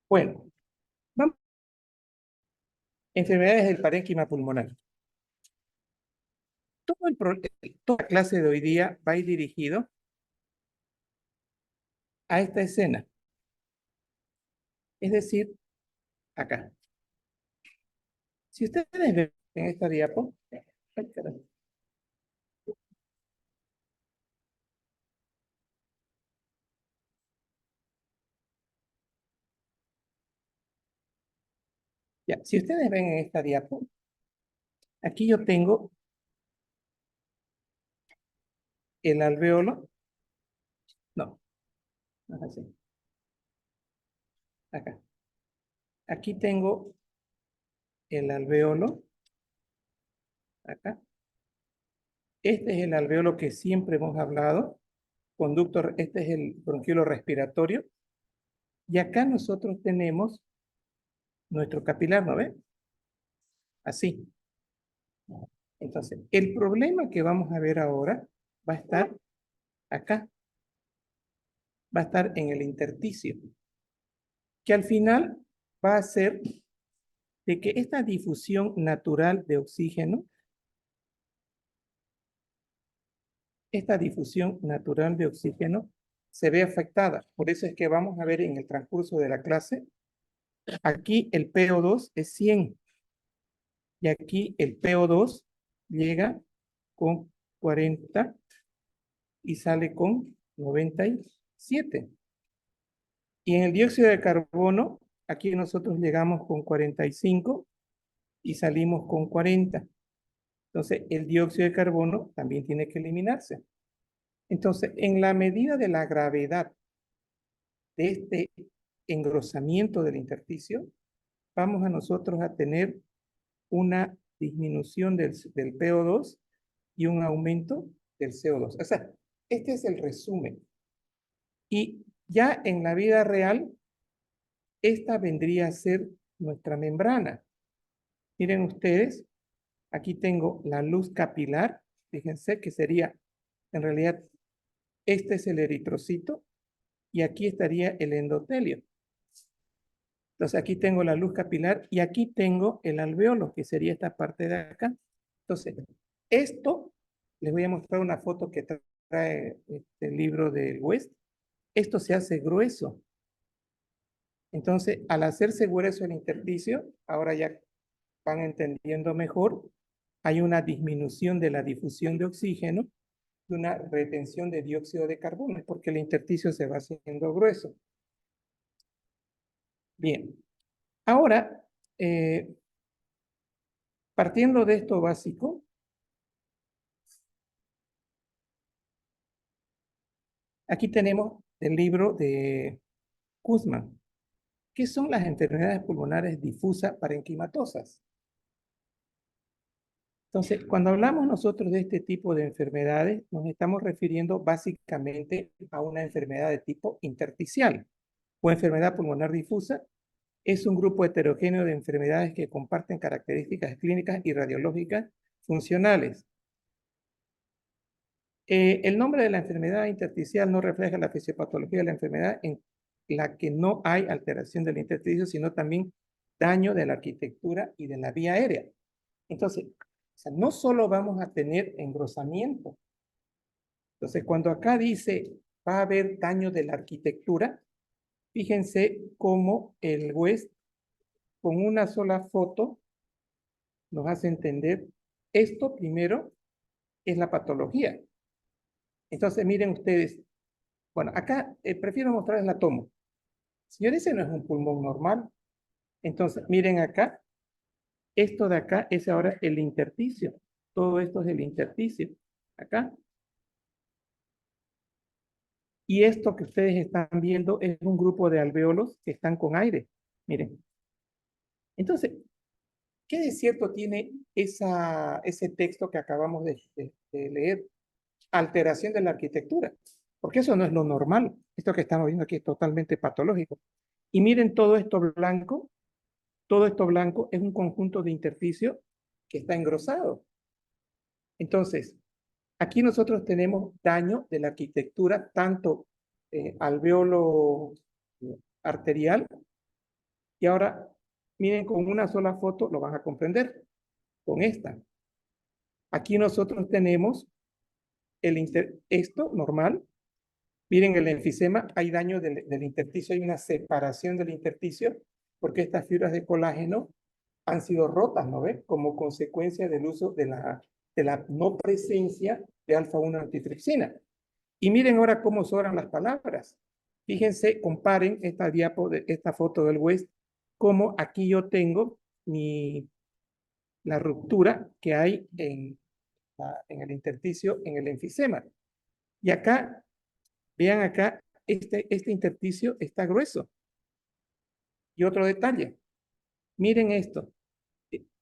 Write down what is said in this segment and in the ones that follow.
Bueno, vamos. Enfermedades del parénquima pulmonar. Toda la clase de hoy día va a ir dirigido a esta escena. Es decir, acá. Si ustedes ven en esta diapo, ay, caramba. Ya, si ustedes ven en esta diapo, aquí yo tengo el alveolo. No, no es así. Acá. Aquí tengo el alveolo. Acá. Este es el alveolo que siempre hemos hablado. Conducto, este es el bronquiolo respiratorio. Y acá nosotros tenemos nuestro capilar, ¿no ven? Así. Entonces, el problema que vamos a ver ahora va a estar acá, va a estar en el intersticio, que al final va a ser de que esta difusión natural de oxígeno, se ve afectada. Por eso es que vamos a ver en el transcurso de la clase, aquí el PO2 es 100 y aquí el PO2 llega con 40 y sale con 97. Y en el dióxido de carbono, aquí nosotros llegamos con 45 y salimos con 40. Entonces, el dióxido de carbono también tiene que eliminarse. Entonces, en la medida de la gravedad de este engrosamiento del intersticio, vamos a nosotros a tener una disminución del PO2 y un aumento del CO2. O sea, este es el resumen. Y ya en la vida real, esta vendría a ser nuestra membrana. Miren ustedes, aquí tengo la luz capilar, fíjense que sería, en realidad, este es el eritrocito y aquí estaría el endotelio. Entonces aquí tengo la luz capilar y aquí tengo el alveolo, que sería esta parte de acá. Entonces, esto, les voy a mostrar una foto que trae este libro del West. Esto se hace grueso. Entonces, al hacerse grueso el intersticio, ahora ya van entendiendo mejor, hay una disminución de la difusión de oxígeno y una retención de dióxido de carbono, porque el intersticio se va haciendo grueso. Bien, ahora, partiendo de esto básico, aquí tenemos el libro de Kuzman. ¿Qué son las enfermedades pulmonares difusas parenquimatosas? Entonces, cuando hablamos nosotros de este tipo de enfermedades, nos estamos refiriendo básicamente a una enfermedad de tipo intersticial o enfermedad pulmonar difusa. Es un grupo heterogéneo de enfermedades que comparten características clínicas y radiológicas funcionales. El nombre de la enfermedad intersticial no refleja la fisiopatología de la enfermedad en la que no hay alteración del intersticio, sino también daño de la arquitectura y de la vía aérea. Entonces, o sea, no solo vamos a tener engrosamiento. Entonces, cuando acá dice va a haber daño de la arquitectura, fíjense cómo el West con una sola foto nos hace entender esto primero es la patología. Entonces, miren ustedes, bueno, acá prefiero mostrarles la tomo. Señores, ese no es un pulmón normal. Entonces, miren acá, esto de acá es ahora el intersticio. Todo esto es el intersticio. Acá. Y esto que ustedes están viendo es un grupo de alvéolos que están con aire. Miren. Entonces, ¿qué de cierto tiene ese texto que acabamos de leer? Alteración de la arquitectura. Porque eso no es lo normal. Esto que estamos viendo aquí es totalmente patológico. Y miren todo esto blanco es un conjunto de intersticio que está engrosado. Entonces, aquí nosotros tenemos daño de la arquitectura, tanto alveolo arterial Y ahora, miren, con una sola foto lo van a comprender, con esta. Aquí nosotros tenemos esto normal. Miren el enfisema, hay daño del intersticio, hay una separación del intersticio, porque estas fibras de colágeno han sido rotas, ¿no ves? Como consecuencia del uso de la no presencia de alfa-1 antitripsina. Y miren ahora cómo sobran las palabras. Fíjense, comparen esta foto del West, como aquí yo tengo la ruptura que hay en el intersticio, en el enfisema. Y acá, vean acá, este intersticio está grueso. Y otro detalle, miren esto.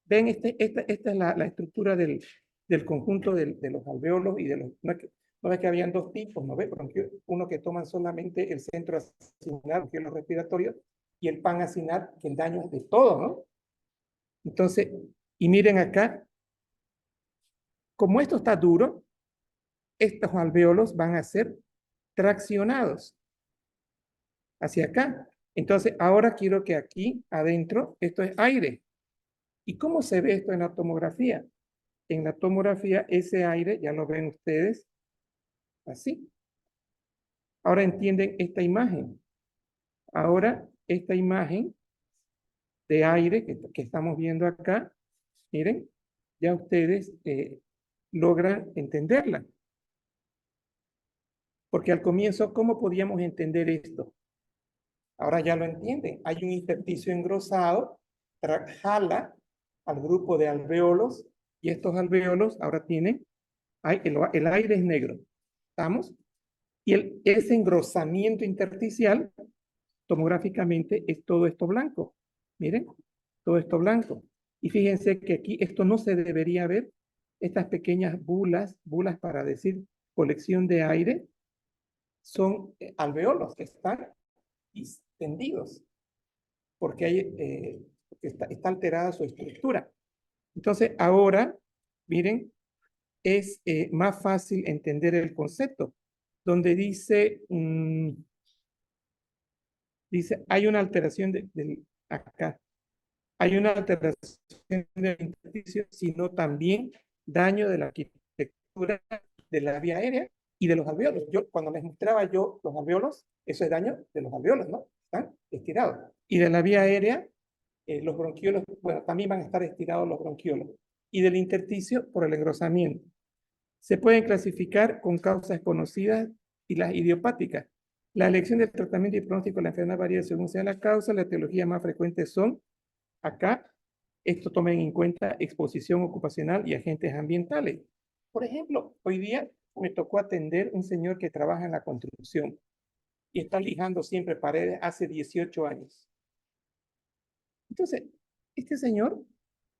Ven, esta es la estructura del conjunto de los alveolos y de los... No ves que habían dos tipos, ¿no ves? Uno que toman solamente el centro acinar, que es los respiratorios, y el pan-acinar, que el daño es de todo, ¿no? Entonces, y miren acá, como esto está duro, estos alveolos van a ser traccionados hacia acá. Entonces, ahora quiero que aquí adentro, esto es aire. ¿Y cómo se ve esto en la tomografía? En la tomografía, ese aire, ya lo ven ustedes, así. Ahora entienden esta imagen. Ahora, esta imagen de aire que estamos viendo acá, miren, ya ustedes logran entenderla. Porque al comienzo, ¿cómo podíamos entender esto? Ahora ya lo entienden. Hay un intersticio engrosado, jala al grupo de alveolos, y estos alveolos ahora tienen, el aire es negro, ¿estamos? Y ese engrosamiento intersticial, tomográficamente, es todo esto blanco. Miren, todo esto blanco. Y fíjense que aquí esto no se debería ver, estas pequeñas bulas para decir colección de aire, son alveolos que están distendidos, porque está alterada su estructura. Entonces, ahora, miren, es más fácil entender el concepto, donde dice, hay una alteración acá, hay una alteración del intersticio, sino también daño de la arquitectura de la vía aérea y de los alveolos. Cuando les mostraba yo los alveolos, eso es daño de los alveolos, ¿no? Están estirados. Y de la vía aérea, los bronquiolos, bueno, también van a estar estirados los bronquiolos. Y del intersticio por el engrosamiento. Se pueden clasificar con causas conocidas y las idiopáticas. La elección del tratamiento y pronóstico de la enfermedad varía según sea la causa. Las etiologías más frecuentes son, acá, esto tomen en cuenta exposición ocupacional y agentes ambientales. Por ejemplo, hoy día me tocó atender un señor que trabaja en la construcción y está lijando siempre paredes hace 18 años. Entonces, este señor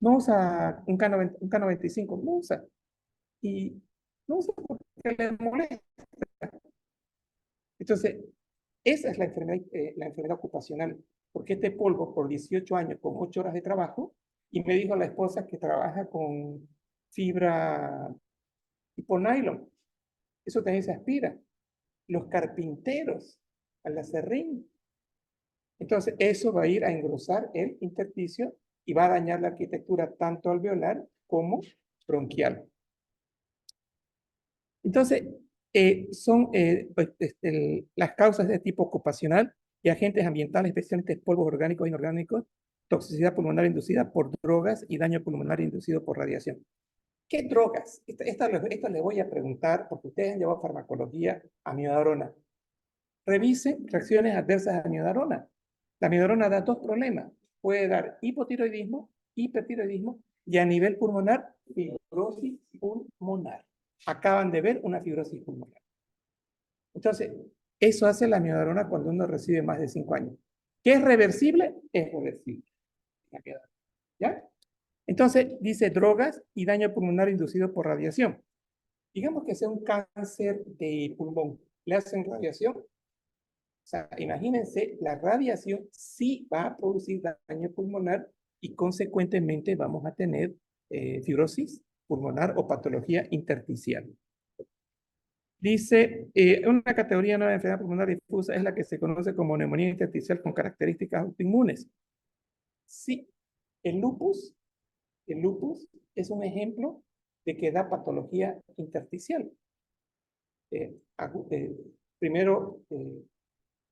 no usa un K95, no usa. Y no usa porque le molesta. Entonces, esa es la enfermedad ocupacional, porque este polvo por 18 años con 8 horas de trabajo, y me dijo la esposa que trabaja con fibra tipo nylon, eso también se aspira. Los carpinteros, al acerrín. Entonces, eso va a ir a engrosar el intersticio y va a dañar la arquitectura tanto alveolar como bronquial. Entonces, son pues, las causas de tipo ocupacional y agentes ambientales, especialmente polvos orgánicos e inorgánicos, toxicidad pulmonar inducida por drogas y daño pulmonar inducido por radiación. ¿Qué drogas? Esto les voy a preguntar, porque ustedes han llevado farmacología a amiodarona. Revisen reacciones adversas a amiodarona. La amiodarona da dos problemas. Puede dar hipotiroidismo, hipertiroidismo y a nivel pulmonar, fibrosis pulmonar. Acaban de ver una fibrosis pulmonar. Entonces, eso hace la amiodarona cuando uno recibe más de 5 años. ¿Qué es reversible? Es reversible. ¿Ya? Entonces, dice drogas y daño pulmonar inducido por radiación. Digamos que sea un cáncer de pulmón. ¿Le hacen radiación? O sea, imagínense, la radiación sí va a producir daño pulmonar y consecuentemente vamos a tener fibrosis pulmonar o patología intersticial. Dice, una categoría nueva de enfermedad pulmonar difusa es la que se conoce como neumonía intersticial con características autoinmunes. Sí, el lupus, el lupus es un ejemplo de que da patología intersticial. Primero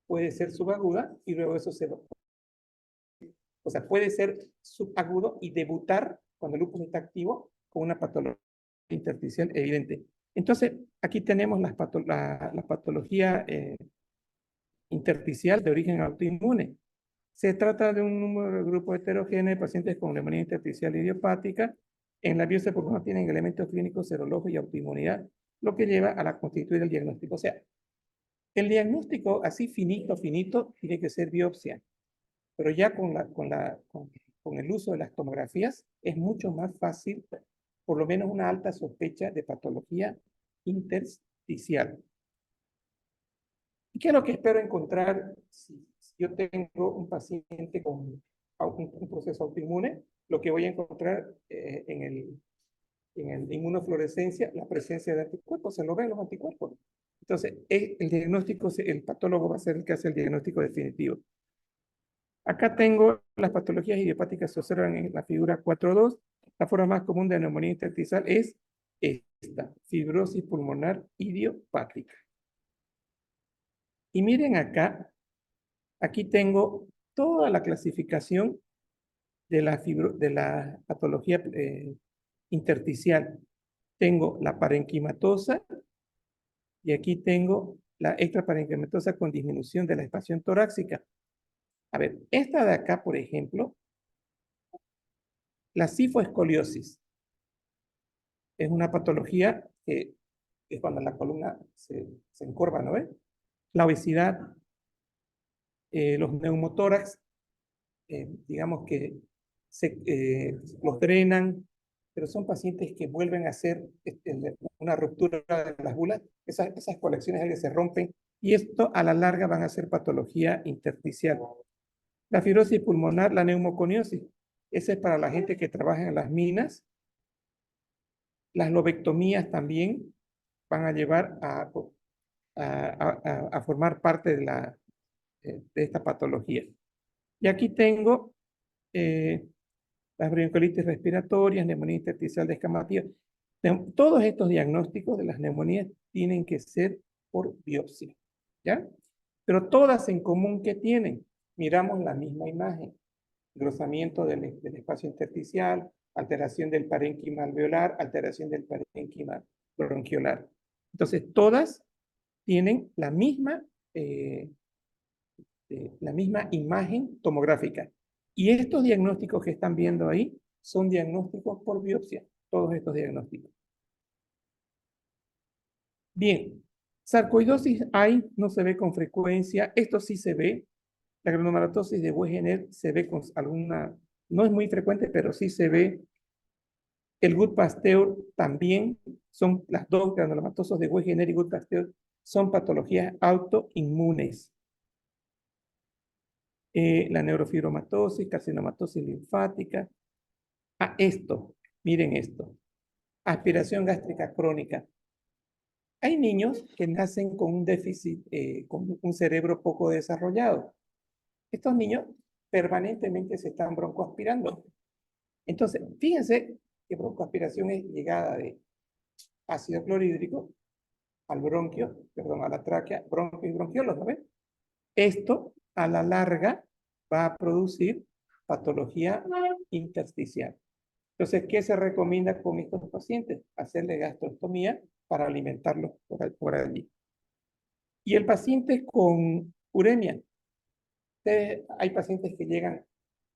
puede ser subaguda y luego eso se... O sea, puede ser subagudo y debutar cuando el lupus está activo con una patología intersticial evidente. Entonces, aquí tenemos la patología intersticial de origen autoinmune. Se trata de un número de grupo heterogéneo de pacientes con neumonía intersticial idiopática. En la biopsia porque no tienen elementos clínicos serológicos y autoinmunidad, lo que lleva a la constituir el diagnóstico. O sea, el diagnóstico así finito, finito, tiene que ser biopsia. Pero ya con el uso de las tomografías es mucho más fácil, por lo menos una alta sospecha de patología intersticial. ¿Y qué es lo que espero encontrar si yo tengo un paciente con un proceso autoinmune? Lo que voy a encontrar en el inmunofluorescencia, la presencia de anticuerpos, se lo ven los anticuerpos. Entonces, el diagnóstico, el patólogo va a ser el que hace el diagnóstico definitivo. Acá tengo las patologías idiopáticas que se observan en la figura 4.2. La forma más común de neumonía intersticial es esta, fibrosis pulmonar idiopática. Y miren acá, aquí tengo toda la clasificación de la patología intersticial. Tengo la parenquimatosa y aquí tengo la extraparenquimatosa con disminución de la espación torácica. A ver, esta de acá, por ejemplo, la cifoescoliosis es una patología que es cuando la columna se encorva, ¿no ves? La obesidad, los neumotórax, digamos que los drenan, pero son pacientes que vuelven a hacer una ruptura de las bulas, esas colecciones que se rompen, y esto a la larga van a ser patología intersticial. La fibrosis pulmonar, la neumoconiosis, esa es para la gente que trabaja en las minas. Las lobectomías también van a llevar a formar parte de esta patología. Y aquí tengo las bronquiolitis respiratorias, neumonía intersticial descamativa. Todos estos diagnósticos de las neumonías tienen que ser por biopsia, ¿ya? Pero todas en común, ¿qué tienen? Miramos la misma imagen, engrosamiento del espacio intersticial, alteración del parénquima alveolar, alteración del parénquima bronquiolar. Entonces, todas tienen la misma imagen tomográfica. Y estos diagnósticos que están viendo ahí son diagnósticos por biopsia, todos estos diagnósticos. Bien, sarcoidosis hay, no se ve con frecuencia, esto sí se ve. La granulomatosis de Wegener se ve con alguna, no es muy frecuente, pero sí se ve. El Gut-Pasteur también, son las dos granulomatosos de Wegener y Gut-Pasteur, son patologías autoinmunes. La neurofibromatosis, carcinomatosis linfática. Miren esto, aspiración gástrica crónica. Hay niños que nacen con un déficit, con un cerebro poco desarrollado. Estos niños permanentemente se están broncoaspirando. Entonces, fíjense que broncoaspiración es llegada de ácido clorhídrico al bronquio, perdón, a la tráquea, bronquio y bronquiolos, ¿no ven? Esto, a la larga, va a producir patología intersticial. Entonces, ¿qué se recomienda con estos pacientes? Hacerle gastrostomía para alimentarlos por allí. Y el paciente con uremia. Hay pacientes que llegan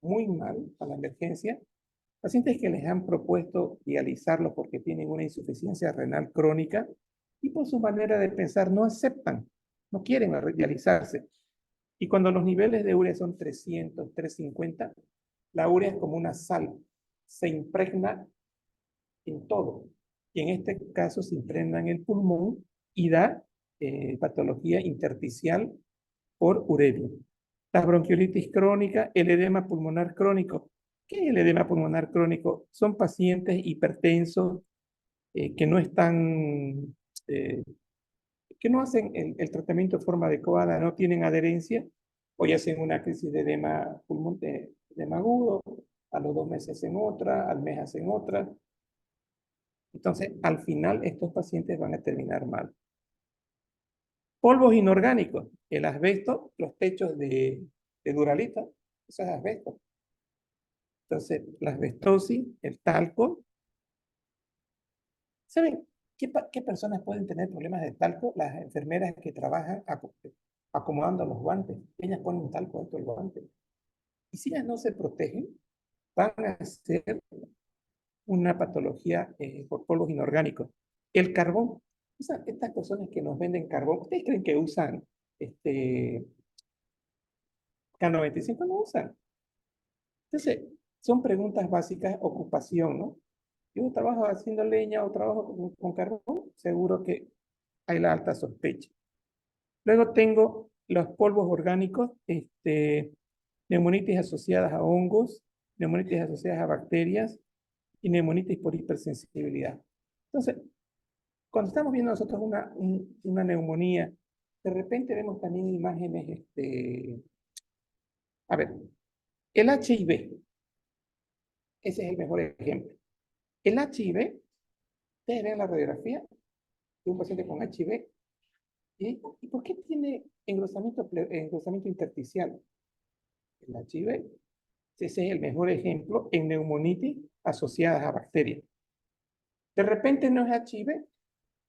muy mal a la emergencia, pacientes que les han propuesto dializarlos porque tienen una insuficiencia renal crónica y por su manera de pensar no aceptan, no quieren dializarse. Y cuando los niveles de urea son 300, 350, la urea es como una sal, se impregna en todo. Y en este caso se impregna en el pulmón y da patología intersticial por uremia. La bronquiolitis crónica, el edema pulmonar crónico. ¿Qué es el edema pulmonar crónico? Son pacientes hipertensos que no están, que no hacen el tratamiento de forma adecuada, no tienen adherencia, o ya hacen una crisis de edema sistema agudo, a los 2 meses en otra, al mes hacen otra. Entonces, al final, estos pacientes van a terminar mal. Polvos inorgánicos, el asbesto, los techos de Duralita, eso es asbesto. Entonces, la asbestosis, el talco. ¿Saben qué personas pueden tener problemas de talco? Las enfermeras que trabajan acomodando los guantes. Ellas ponen talco dentro del guante. Y si ellas no se protegen, van a hacer una patología por polvos inorgánicos. El carbón. O sea, estas personas que nos venden carbón, ¿ustedes creen que usan K95? No usan. Entonces, son preguntas básicas, ocupación, ¿no? Yo trabajo haciendo leña o trabajo con carbón, seguro que hay la alta sospecha. Luego tengo los polvos orgánicos, neumonitis asociadas a hongos, neumonitis asociadas a bacterias y neumonitis por hipersensibilidad. Entonces, cuando estamos viendo nosotros una neumonía, de repente vemos también imágenes, a ver, el HIV, ese es el mejor ejemplo. El HIV, ustedes ven la radiografía de un paciente con HIV, ¿y por qué tiene engrosamiento intersticial? El HIV, ese es el mejor ejemplo en neumonitis asociadas a bacterias. De repente no es HIV,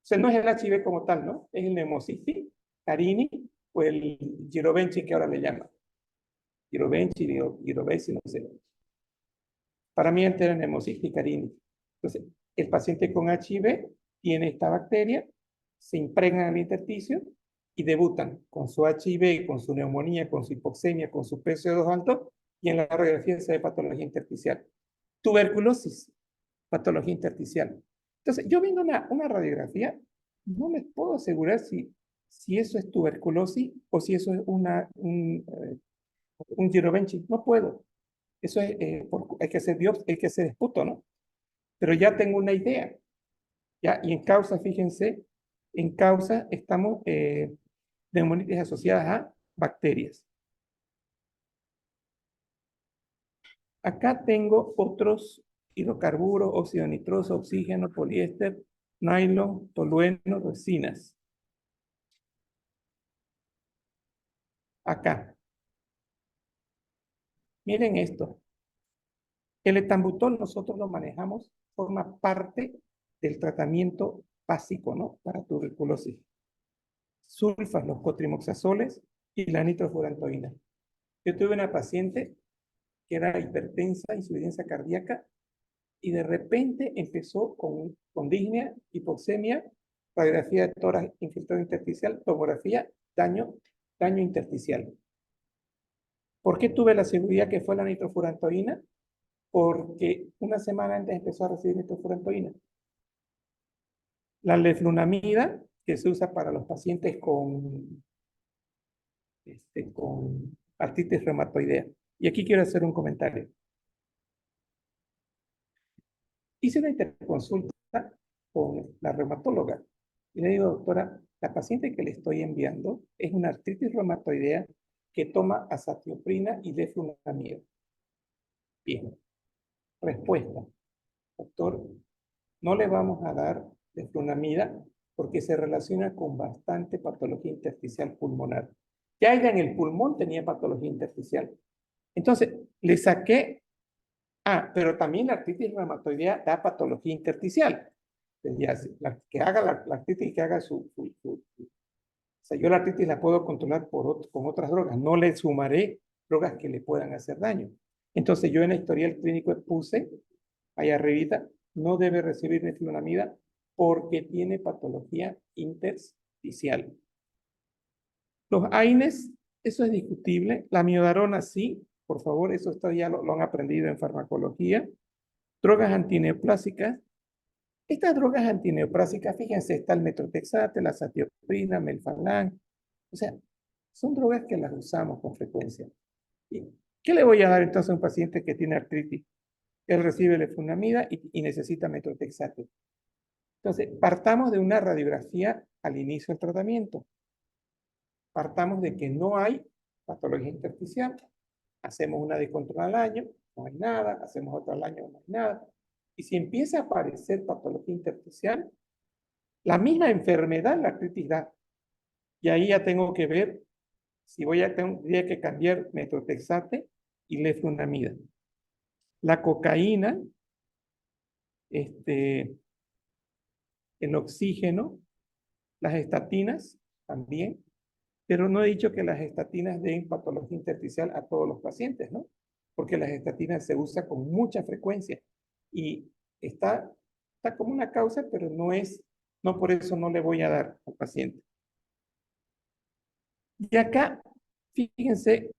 o sea, no es el HIV como tal, ¿no? Es el Pneumocystis carini o el Girobenchi que ahora le llaman. Girobenchi, Girovesi, no sé. Para mí antes era Pneumocystis carini. Entonces, el paciente con HIV tiene esta bacteria, se impregnan en el intersticio y debutan con su HIV, con su neumonía, con su hipoxemia, con su PCO2 alto, y en la radiografía se ve patología intersticial. Tuberculosis, patología intersticial. Entonces, yo viendo una radiografía, no me puedo asegurar si eso es tuberculosis o si eso es un Girobenchi. No puedo. Eso es, hay que hacer biopsia, hay que hacer esputo, ¿no? Pero ya tengo una idea. ¿Ya? Y en causa, fíjense, en causa estamos neumonitis asociadas a bacterias. Acá tengo otros hidrocarburos, óxido nitroso, oxígeno, poliéster, nylon, tolueno, resinas. Acá. Miren esto. El etambutol nosotros lo manejamos, forma parte del tratamiento básico, ¿no? Para tuberculosis. Sulfas, los cotrimoxazoles y la nitrofurantoína. Yo tuve una paciente que era hipertensa, insuficiencia cardíaca, y de repente empezó con disnea, hipoxemia, radiografía de tórax infiltrado intersticial, tomografía, daño intersticial. ¿Por qué tuve la seguridad que fue la nitrofurantoína? Porque una semana antes empezó a recibir nitrofurantoína. La leflunomida, que se usa para los pacientes con artritis reumatoidea. Y aquí quiero hacer un comentario. Hice una interconsulta con la reumatóloga y le digo, doctora, la paciente que le estoy enviando es una artritis reumatoidea que toma azatioprina y leflunomida. Bien. Respuesta. Doctor, no le vamos a dar leflunomida porque se relaciona con bastante patología intersticial pulmonar. Ya ella en el pulmón tenía patología intersticial. Entonces, le saqué, pero también la artritis reumatoidea da patología intersticial. Ya, que haga la artritis, que haga o sea, yo la artritis la puedo controlar con otras drogas, no le sumaré drogas que le puedan hacer daño. Entonces yo en el historial clínico puse, ahí arribita, no debe recibir neflunomida porque tiene patología intersticial. Los AINES, eso es discutible. La miodarona sí, por favor, eso ya lo han aprendido en farmacología. Drogas antineoplásicas. Estas drogas antineoplásicas, fíjense, está el metrotexate, la azatioprina, melphalan. O sea, son drogas que las usamos con frecuencia. ¿Y qué le voy a dar entonces a un paciente que tiene artritis? Él recibe leflunomida y necesita metrotexate. Entonces, partamos de una radiografía al inicio del tratamiento. Partamos de que no hay patología intersticial. hacemos una de control al año, no hay nada, hacemos otra al año, no hay nada. Y si empieza a aparecer patología intersticial, la misma enfermedad, la artritis da. Y ahí ya tengo que ver si tendría que cambiar metotrexate y leflunomida. La cocaína, el oxígeno, las estatinas también, pero no he dicho que las estatinas den patología intersticial a todos los pacientes, ¿no? Porque las estatinas se usan con mucha frecuencia y está como una causa, pero no por eso no le voy a dar al paciente. Y acá, fíjense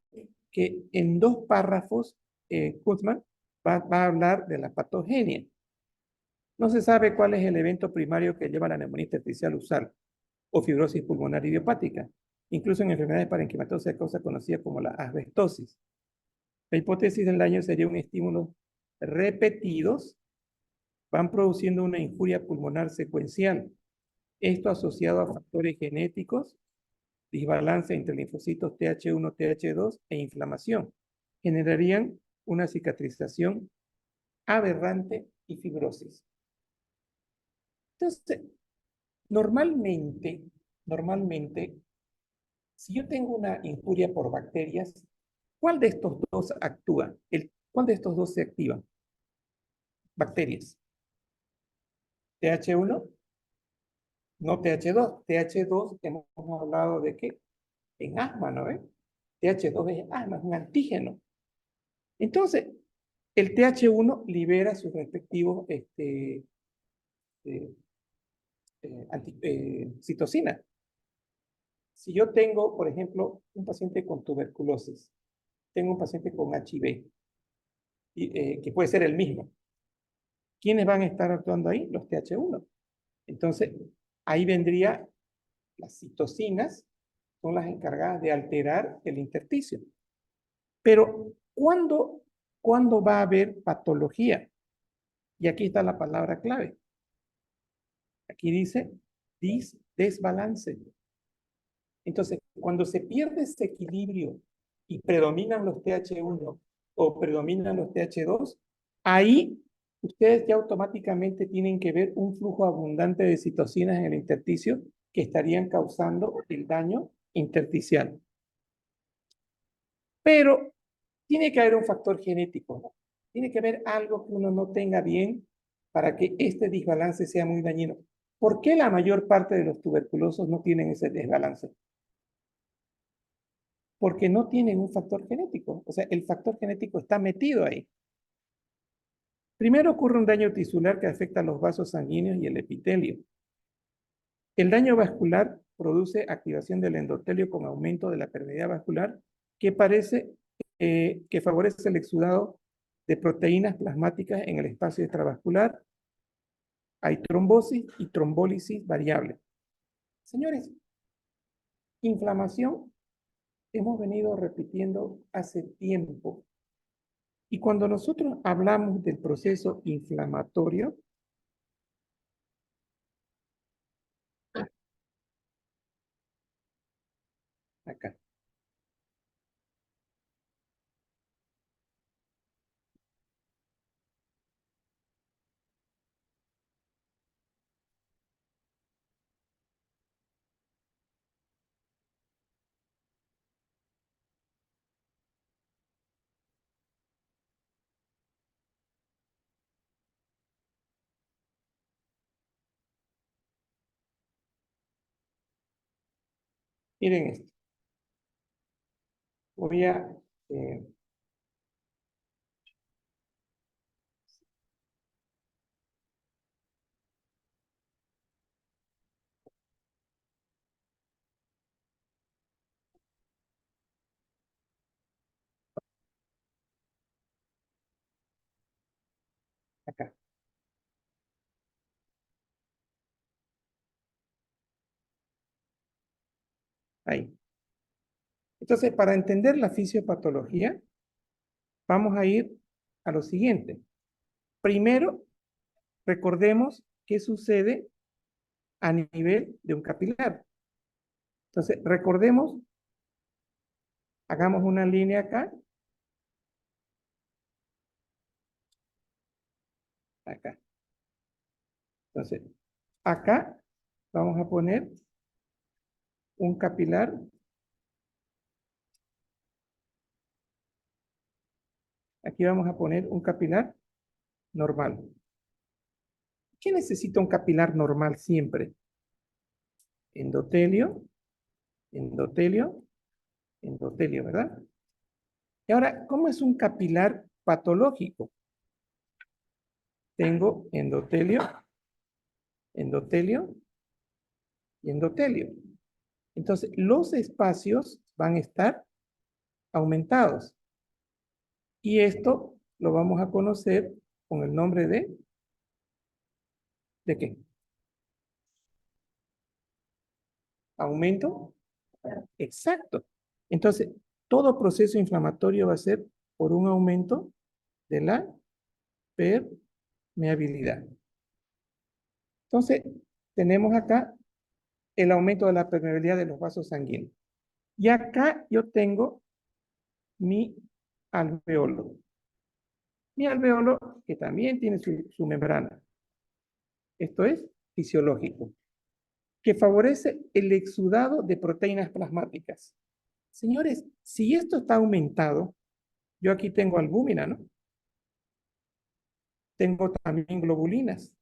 que en 2 párrafos, Kutzman va a hablar de la patogenia. No se sabe cuál es el evento primario que lleva a la neumonía intersticial usal o fibrosis pulmonar idiopática, incluso en enfermedades parenquimatosas de causa conocida como la asbestosis. La hipótesis del daño sería un estímulo repetidos van produciendo una injuria pulmonar secuencial. Esto asociado a factores genéticos, desbalance entre linfocitos Th1, Th2 e inflamación, generarían una cicatrización aberrante y fibrosis. Entonces, normalmente, si yo tengo una injuria por bacterias, ¿cuál de estos dos actúa? ¿Cuál de estos dos se activan? Bacterias. TH1, no TH2. TH2 hemos hablado de que en asma, ¿no ves? TH2 es asma, es un antígeno. Entonces, el TH1 libera sus respectivos citocinas. Si yo tengo, por ejemplo, un paciente con tuberculosis, tengo un paciente con HIV, que puede ser el mismo, ¿quiénes van a estar actuando ahí? Los TH1. Entonces, ahí vendría las citocinas, son las encargadas de alterar el intersticio. Pero, ¿cuándo va a haber patología? Y aquí está la palabra clave. Aquí dice desbalance. Entonces, cuando se pierde ese equilibrio y predominan los TH1 o predominan los TH2, ahí ustedes ya automáticamente tienen que ver un flujo abundante de citocinas en el intersticio que estarían causando el daño intersticial. Pero tiene que haber un factor genético, ¿no? Tiene que haber algo que uno no tenga bien para que este desbalance sea muy dañino. ¿Por qué la mayor parte de los tuberculosos no tienen ese desbalance? Porque no tienen un factor genético. O sea, el factor genético está metido ahí. Primero ocurre un daño tisular que afecta a los vasos sanguíneos y el epitelio. El daño vascular produce activación del endotelio con aumento de la permeabilidad vascular que que favorece el exudado de proteínas plasmáticas en el espacio extravascular. Hay trombosis y trombólisis variable. Señores, inflamación hemos venido repitiendo hace tiempo. Y cuando nosotros hablamos del proceso inflamatorio, acá, miren esto. Voy a, eh, acá, ahí. Entonces, para entender la fisiopatología, vamos a ir a lo siguiente. Primero, recordemos qué sucede a nivel de un capilar. Entonces, recordemos, hagamos una línea acá acá. Entonces, acá vamos a poner un capilar. Aquí vamos a poner un capilar normal. ¿Qué necesita un capilar normal siempre? Endotelio, endotelio, endotelio, ¿verdad? Y ahora, ¿cómo es un capilar patológico? Tengo endotelio, endotelio y endotelio. Entonces, los espacios van a estar aumentados. Y esto lo vamos a conocer con el nombre ¿de qué? Aumento. Exacto. Entonces, todo proceso inflamatorio va a ser por un aumento de la permeabilidad. Entonces, tenemos acá el aumento de la permeabilidad de los vasos sanguíneos. Y acá yo tengo mi alveolo. Mi alveolo que también tiene su membrana. Esto es fisiológico, que favorece el exudado de proteínas plasmáticas. Señores, si esto está aumentado, yo aquí tengo albúmina, ¿no? Tengo también globulinas.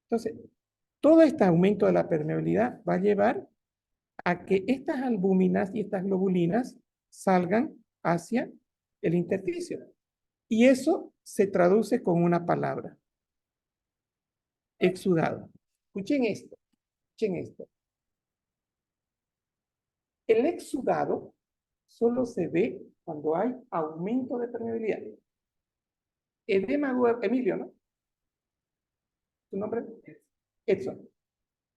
Entonces, todo este aumento de la permeabilidad va a llevar a que estas albúminas y estas globulinas salgan hacia el intersticio. Y eso se traduce con una palabra, exudado. Escuchen esto, escuchen esto. El exudado solo se ve cuando hay aumento de permeabilidad. Edema agudo, Emilio, ¿no? ¿Tu nombre? Edson.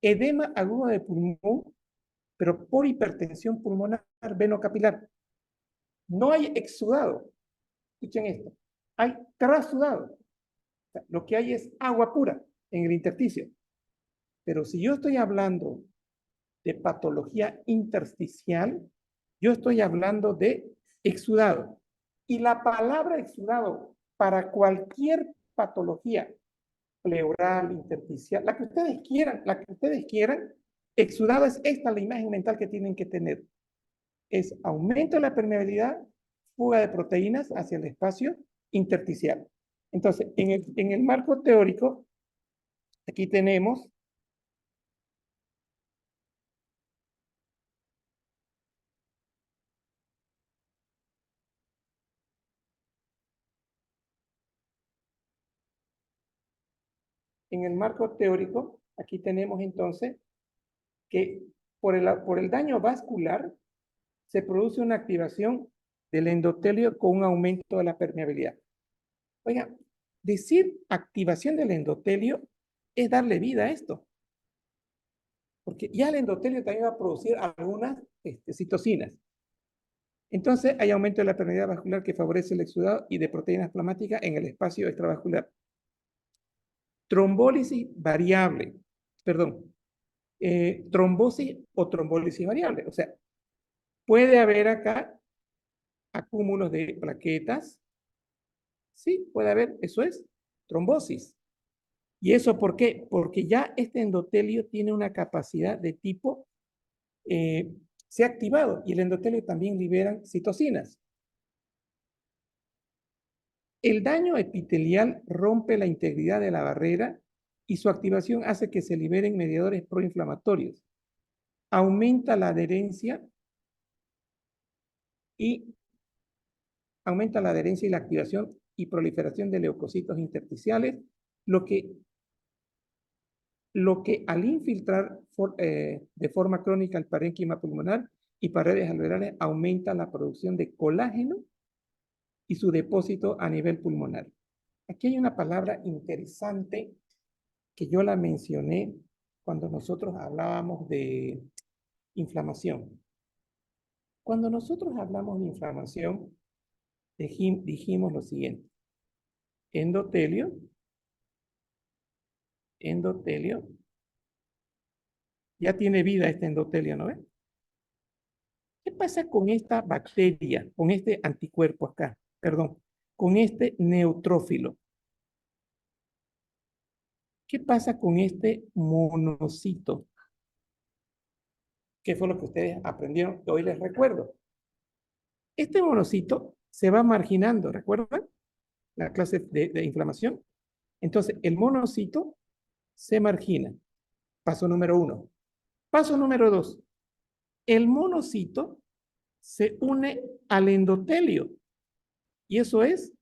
Edema agudo de pulmón, pero por hipertensión pulmonar venocapilar. No hay exudado. Escuchen esto. Hay trasudado. O sea, lo que hay es agua pura en el intersticio. Pero si yo estoy hablando de patología intersticial, yo estoy hablando de exudado. Y la palabra exudado para cualquier patología pleural, intersticial, la que ustedes quieran, exudado es esta la imagen mental que tienen que tener. Es aumento de la permeabilidad, fuga de proteínas hacia el espacio intersticial. Entonces, en el marco teórico, aquí tenemos en el marco teórico, aquí tenemos entonces que por el daño vascular se produce una activación del endotelio con un aumento de la permeabilidad. Oiga, decir activación del endotelio es darle vida a esto, porque ya el endotelio también va a producir algunas citocinas. Entonces hay aumento de la permeabilidad vascular que favorece el exudado y de proteínas plasmáticas en el espacio extravascular. Trombólisis variable, perdón, trombosis o trombólisis variable. O sea, puede haber acá acúmulos de plaquetas. Sí, puede haber, eso es trombosis. ¿Y eso por qué? Porque ya este endotelio tiene una capacidad de tipo se ha activado y el endotelio también libera citocinas. El daño epitelial rompe la integridad de la barrera y su activación hace que se liberen mediadores proinflamatorios. Aumenta la adherencia y la activación y proliferación de leucocitos intersticiales, lo que al infiltrar de forma crónica el parénquima pulmonar y paredes alveolares aumenta la producción de colágeno y su depósito a nivel pulmonar. Aquí hay una palabra interesante que yo la mencioné cuando nosotros hablábamos de inflamación. Cuando nosotros hablamos de inflamación, dijimos lo siguiente. Endotelio, endotelio, ya tiene vida este endotelio, ¿no ves? ¿Qué pasa con esta bacteria, con este anticuerpo acá? Perdón, con este neutrófilo. ¿Qué pasa con este monocito? ¿Qué fue lo que ustedes aprendieron? Hoy les recuerdo. Este monocito se va marginando, ¿recuerdan? La clase de inflamación. Entonces, el monocito se margina. Paso número 1. Paso número 2. El monocito se une al endotelio. Y eso es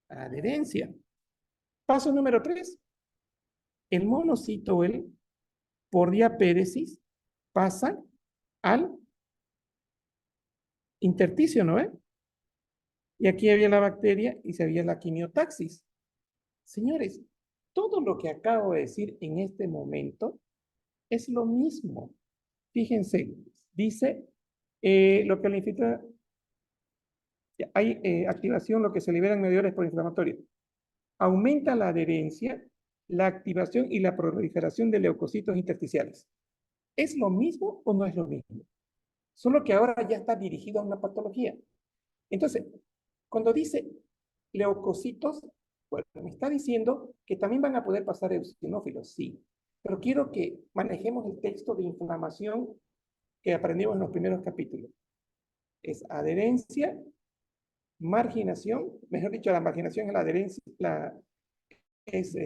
adherencia. Paso número 3. El monocito, por diapéresis, pasa al intersticio, ¿no ve? Y aquí había la bacteria y se había la quimiotaxis. Señores, todo lo que acabo de decir en este momento es lo mismo. Fíjense, dice lo que le infiltra, hay activación, lo que se liberan mediadores proinflamatorios. Aumenta la adherencia, la activación y la proliferación de leucocitos intersticiales. ¿Es lo mismo o no es lo mismo? Solo que ahora ya está dirigido a una patología. Entonces, cuando dice leucocitos, bueno, me está diciendo que también van a poder pasar eosinófilos, sí. Pero quiero que manejemos el texto de inflamación que aprendimos en los primeros capítulos. Es adherencia, marginación, mejor dicho, la marginación es la adherencia, es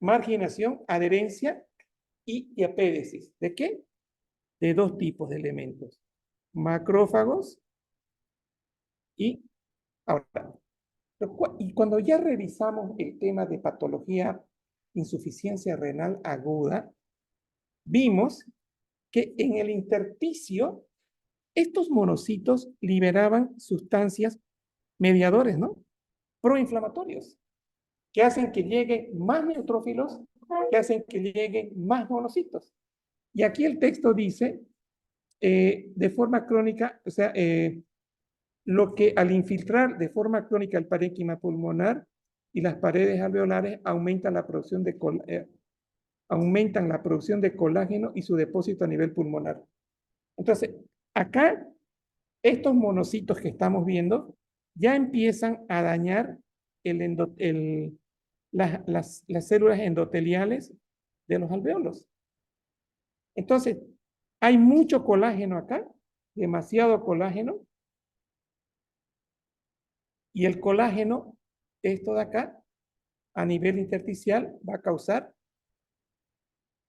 marginación, adherencia y diapédesis. ¿De qué? De dos tipos de elementos. Macrófagos y ahora. Y cuando ya revisamos el tema de patología, insuficiencia renal aguda, vimos que en el intersticio estos monocitos liberaban sustancias mediadores, ¿no? Proinflamatorios, que hacen que lleguen más neutrófilos, que hacen que lleguen más monocitos. Y aquí el texto dice, de forma crónica, o sea, lo que al infiltrar de forma crónica el parénquima pulmonar y las paredes alveolares aumentan la producción de colágeno y su depósito a nivel pulmonar. Entonces, acá, estos monocitos que estamos viendo ya empiezan a dañar las células endoteliales de los alveolos. Entonces, hay mucho colágeno acá, demasiado colágeno, y el colágeno, esto de acá, a nivel intersticial, va a causar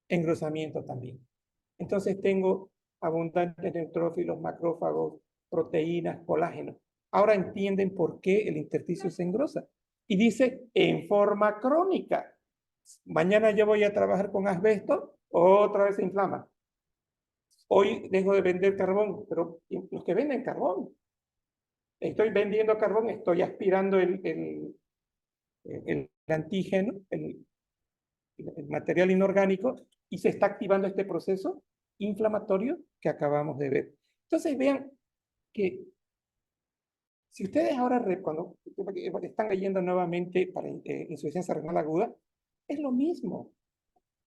engrosamiento también. Entonces tengo abundantes neutrófilos, macrófagos, proteínas, colágeno. Ahora entienden por qué el intersticio se engrosa. Y dice, en forma crónica. Mañana yo voy a trabajar con asbesto, otra vez se inflama. Hoy dejo de vender carbón, pero los que venden carbón, estoy vendiendo carbón, estoy aspirando el antígeno, el material inorgánico, y se está activando este proceso inflamatorio que acabamos de ver. Entonces vean que si ustedes ahora, cuando están leyendo nuevamente para insuficiencia renal aguda, es lo mismo.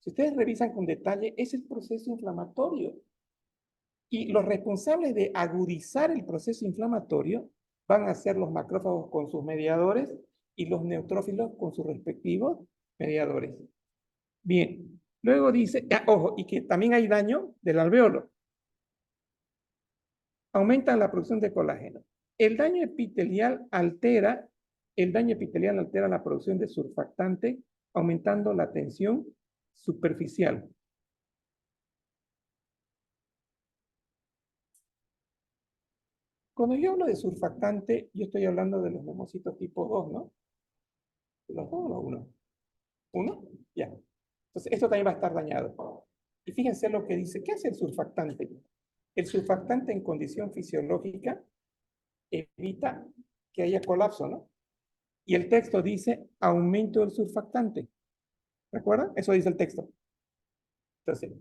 Si ustedes revisan con detalle, es el proceso inflamatorio. Y los responsables de agudizar el proceso inflamatorio van a ser los macrófagos con sus mediadores y los neutrófilos con sus respectivos mediadores. Bien, luego dice, ojo, y que también hay daño del alveolo. Aumenta la producción de colágeno. El daño epitelial altera la producción de surfactante, aumentando la tensión superficial. Cuando yo hablo de surfactante, yo estoy hablando de los neumocitos tipo 2, ¿no? ¿Los 2 o los 1? ¿1? Ya. Entonces, esto también va a estar dañado. Y fíjense lo que dice. ¿Qué hace el surfactante? El surfactante en condición fisiológica evita que haya colapso, ¿no? Y el texto dice aumento del surfactante. ¿Recuerdan? Eso dice el texto. Entonces,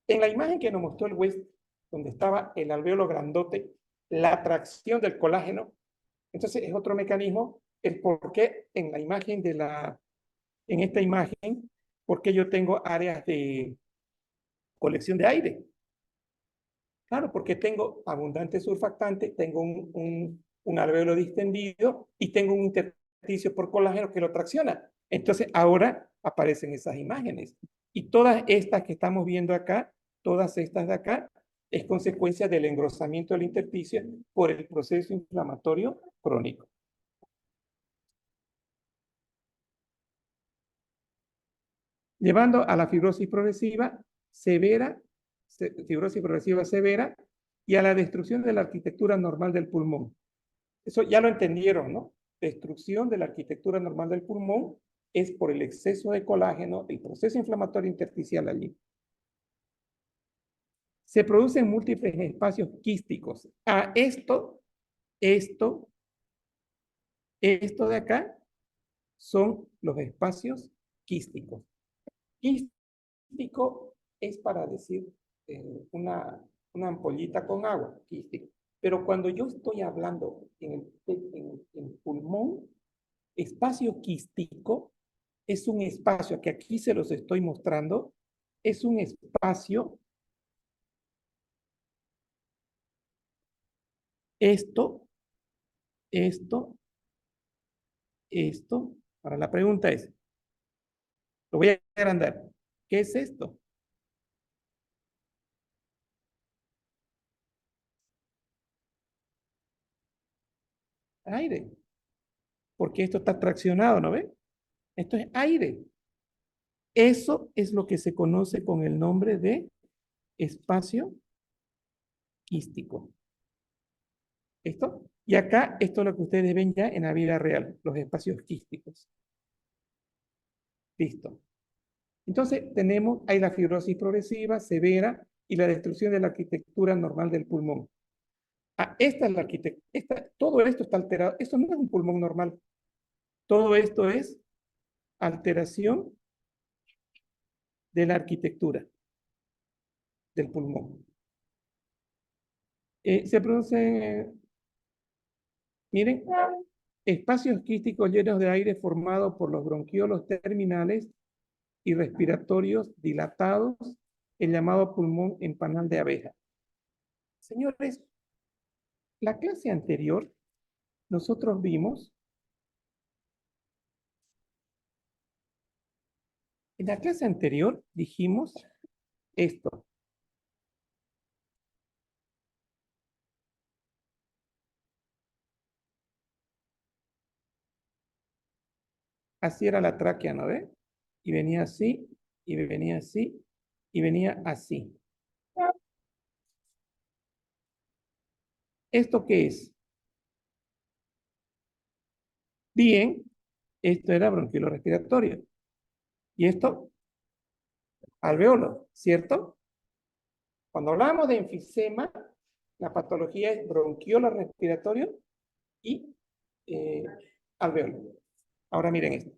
en la imagen que nos mostró el West, donde estaba el alveolo grandote, la atracción del colágeno, entonces es otro mecanismo, el por qué en la imagen en esta imagen, por qué yo tengo áreas de colección de aire. Claro, porque tengo abundante surfactante, tengo un alveolo distendido y tengo un intersticio por colágeno que lo tracciona. Entonces, ahora aparecen esas imágenes. Y todas estas que estamos viendo acá, todas estas de acá, es consecuencia del engrosamiento de la intersticio por el proceso inflamatorio crónico. Llevando a la fibrosis progresiva severa, fibrosis progresiva severa, y a la destrucción de la arquitectura normal del pulmón. Eso ya lo entendieron, ¿no? Destrucción de la arquitectura normal del pulmón es por el exceso de colágeno, el proceso inflamatorio intersticial allí. Se producen múltiples espacios quísticos. Esto de acá son los espacios quísticos. Quístico es para decir una ampollita con agua, quístico. Pero cuando yo estoy hablando en el pulmón, espacio quístico es un espacio que aquí se los estoy mostrando, es un espacio, esto, ahora la pregunta es, lo voy a agrandar, ¿qué es esto? Aire, porque esto está traccionado, ¿no ve? Esto es aire. Eso es lo que se conoce con el nombre de espacio quístico. ¿Esto? Y acá, esto es lo que ustedes ven ya en la vida real, los espacios quísticos. Listo. Entonces, tenemos ahí la fibrosis progresiva, severa, y la destrucción de la arquitectura normal del pulmón. Esta es la arquitectura, todo esto está alterado. Esto no es un pulmón normal. Todo esto es alteración de la arquitectura del pulmón. Se producen, miren, espacios quísticos llenos de aire formados por los bronquiolos terminales y respiratorios dilatados, el llamado pulmón en panal de abeja. Señores, la clase anterior, nosotros vimos, en la clase anterior dijimos esto. Así era la tráquea, ¿no ve? Y venía así, y venía así, y venía así. ¿Esto qué es? Bien, esto era bronquio respiratorio. Y esto, alveolo, ¿cierto? Cuando hablamos de enfisema, la patología es bronquiolo respiratorio y alveolo. Ahora miren esto.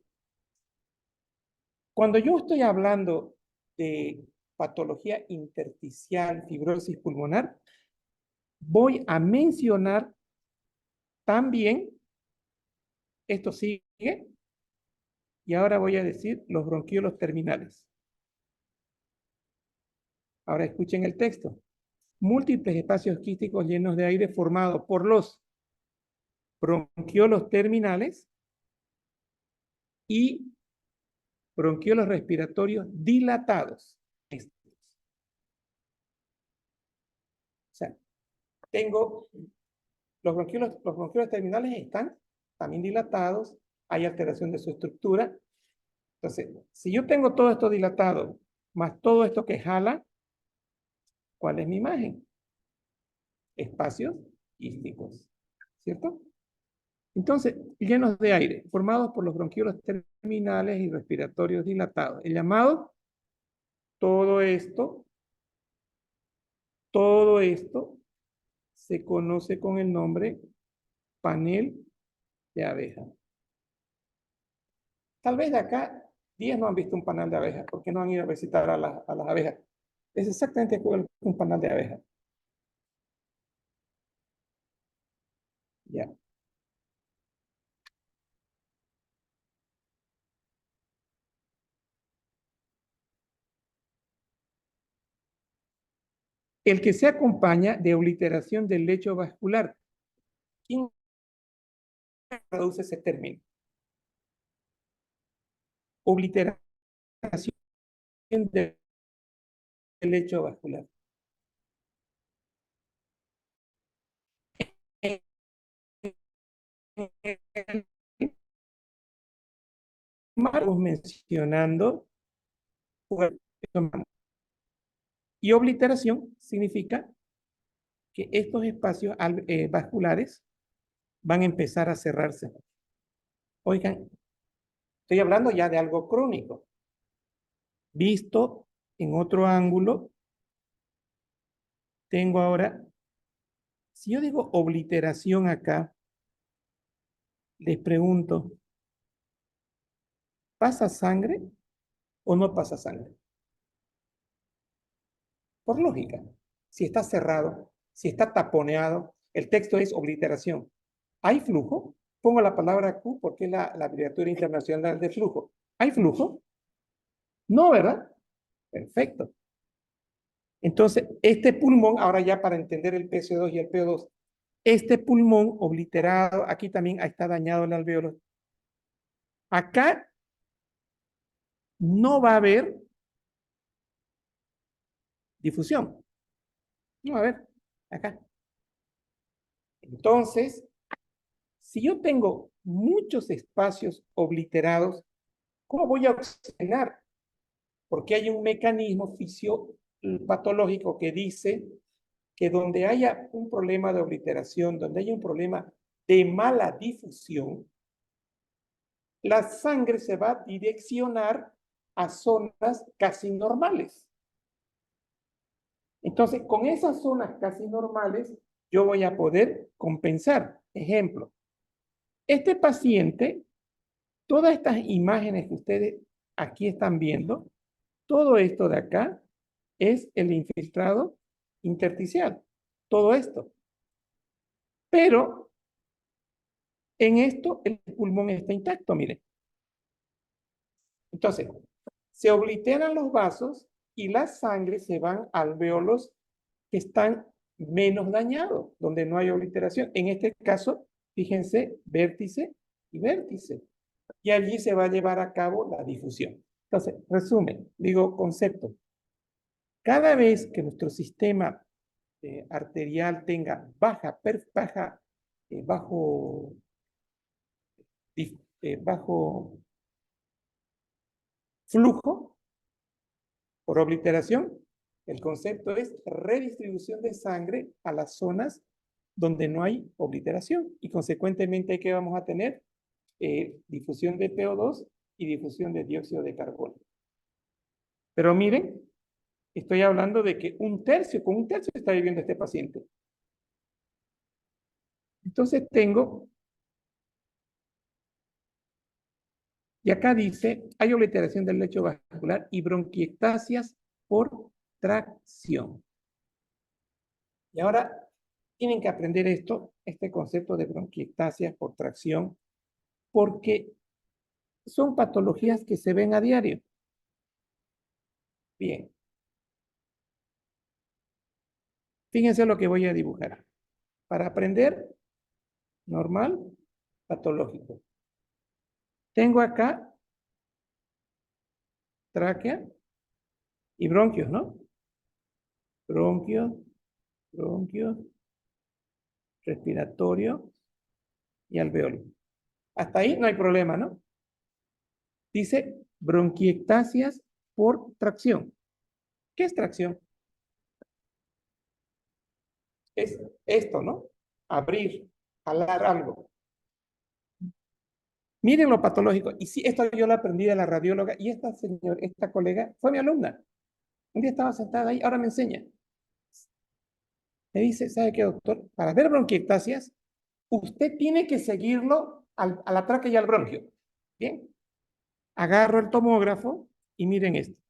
Cuando yo estoy hablando de patología intersticial, fibrosis pulmonar, voy a mencionar también, esto sigue, y ahora voy a decir los bronquiolos terminales. Ahora escuchen el texto. Múltiples espacios quísticos llenos de aire formados por los bronquiolos terminales y bronquiolos respiratorios dilatados. O sea, tengo los bronquiolos terminales están también dilatados, hay alteración de su estructura. Entonces, si yo tengo todo esto dilatado, más todo esto que jala, ¿cuál es mi imagen? Espacios quísticos, ¿cierto? Entonces, llenos de aire, formados por los bronquiolos terminales y respiratorios dilatados. El llamado, todo esto se conoce con el nombre panel de abeja. Tal vez de acá 10 no han visto un panal de abejas porque no han ido a visitar a las abejas. Es exactamente igual que un panal de abejas. Ya. El que se acompaña de obliteración del lecho vascular. ¿Quién traduce ese término? obliteración del lecho vascular. Estamos mencionando y obliteración significa que estos espacios vasculares van a empezar a cerrarse. Oigan, estoy hablando ya de algo crónico. Visto en otro ángulo, tengo ahora, si yo digo obliteración acá, les pregunto, ¿pasa sangre o no pasa sangre? Por lógica, si está cerrado, si está taponeado, el texto es obliteración. ¿Hay flujo? Pongo la palabra Q porque es la abreviatura internacional de flujo. ¿Hay flujo? No, ¿verdad? Perfecto. Entonces, este pulmón, ahora ya para entender el PCO2 y el PO2, este pulmón obliterado, aquí también está dañado el alveolo. Acá no va a haber difusión. No va a haber. Acá. Entonces, si yo tengo muchos espacios obliterados, ¿cómo voy a oxigenar? Porque hay un mecanismo fisiopatológico que dice que donde haya un problema de obliteración, donde haya un problema de mala difusión, la sangre se va a direccionar a zonas casi normales. Entonces, con esas zonas casi normales, yo voy a poder compensar. Ejemplo, este paciente, todas estas imágenes que ustedes aquí están viendo, todo esto de acá es el infiltrado intersticial. Todo esto. Pero en esto el pulmón está intacto, miren. Entonces, se obliteran los vasos y la sangre se van a alvéolos que están menos dañados, donde no hay obliteración. En este caso, fíjense, vértice y vértice. Y allí se va a llevar a cabo la difusión. Entonces, resumen, digo concepto. Cada vez que nuestro sistema arterial tenga bajo flujo por obliteración, el concepto es redistribución de sangre a las zonas donde no hay obliteración y consecuentemente, ¿qué vamos a tener? Difusión de PO2 y difusión de dióxido de carbono. Pero miren, estoy hablando de que con un tercio está viviendo este paciente. Entonces tengo, y acá dice, hay obliteración del lecho vascular y bronquiectasias por tracción. Y ahora tienen que aprender este concepto de bronquiectasias por tracción, porque son patologías que se ven a diario. Bien, fíjense lo que voy a dibujar. Para aprender, normal, patológico. Tengo acá tráquea y bronquios, ¿no? Bronquios, bronquios, respiratorio y alveolo. Hasta ahí no hay problema, ¿no? Dice bronquiectasias por tracción. ¿Qué es tracción? Es esto, ¿no? Abrir, jalar algo. Miren lo patológico. Y sí, esto yo lo aprendí de la radióloga y esta colega fue mi alumna. Un día estaba sentada ahí, ahora me enseña. Me dice, ¿sabe qué, doctor? Para ver bronquiectasias, usted tiene que seguirlo a la tráquea y al bronquio. Bien. Agarro el tomógrafo y miren esto.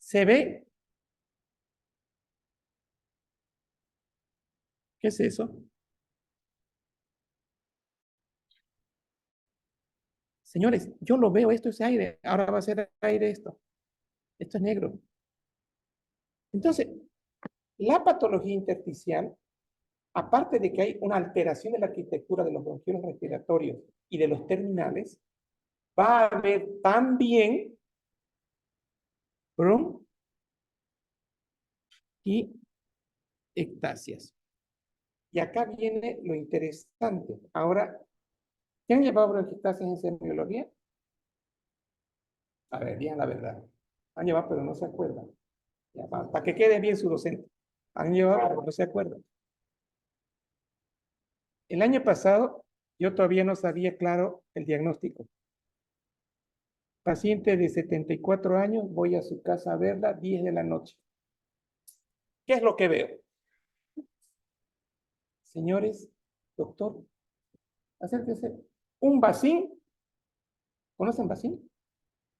Se ve, ¿qué es eso? Señores, yo lo veo, esto es aire, ahora va a ser aire esto. Esto es negro. Entonces, la patología intersticial, aparte de que hay una alteración de la arquitectura de los bronquiolos respiratorios y de los terminales, va a haber también bronquiectasias. Y acá viene lo interesante. Ahora, ¿qué han llevado bronquiectasias en semiología? A ver, digan la verdad. Han llevado, pero no se acuerdan. Para que quede bien su docente. Han llevado, pero no se acuerdan. El año pasado, yo todavía no sabía claro el diagnóstico. Paciente de 74 años, voy a su casa a verla, 10 de la noche. ¿Qué es lo que veo? Señores, doctor, acérquese. Un bacín, ¿conocen bacín?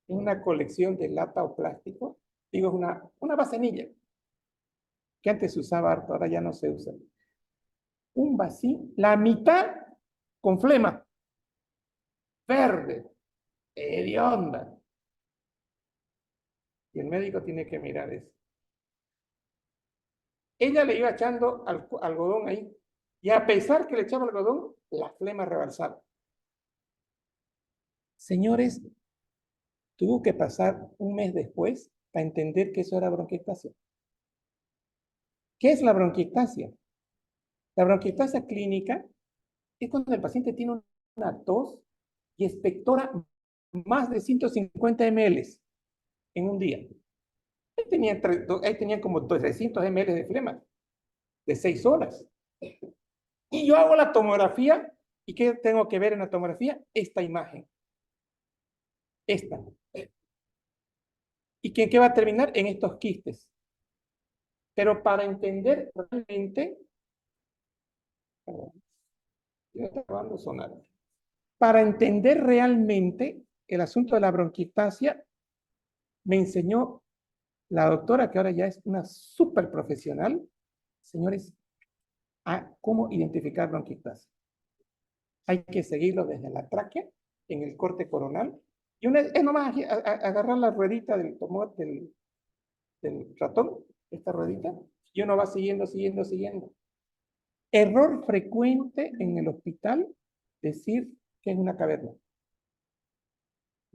Es una colección de lata o plástico. Digo, es una bacenilla, que antes se usaba harto, ahora ya no se usa. Un bacín, la mitad con flema, verde, hedionda. Y el médico tiene que mirar eso. Ella le iba echando algodón ahí, y a pesar que le echaba algodón, la flema rebalsaba. Señores, tuvo que pasar un mes después para entender que eso era bronquiectasia. ¿Qué es la bronquiectasia? La bronquiectasia clínica es cuando el paciente tiene una tos y expectora más de 150 ml en un día. Ahí tenía como 300 ml de flema, de 6 horas. Y yo hago la tomografía, ¿y qué tengo que ver en la tomografía? Esta imagen. Esta. ¿Y qué va a terminar? En estos quistes. Pero para entender realmente, para entender realmente el asunto de la bronquiectasia, me enseñó la doctora, que ahora ya es una súper profesional, señores, a cómo identificar bronquiectasia. Hay que seguirlo desde la tráquea, en el corte coronal, y es nomás agarrar la ruedita del ratón, esta ruedita, y uno va siguiendo. Error frecuente en el hospital, decir que es una caverna.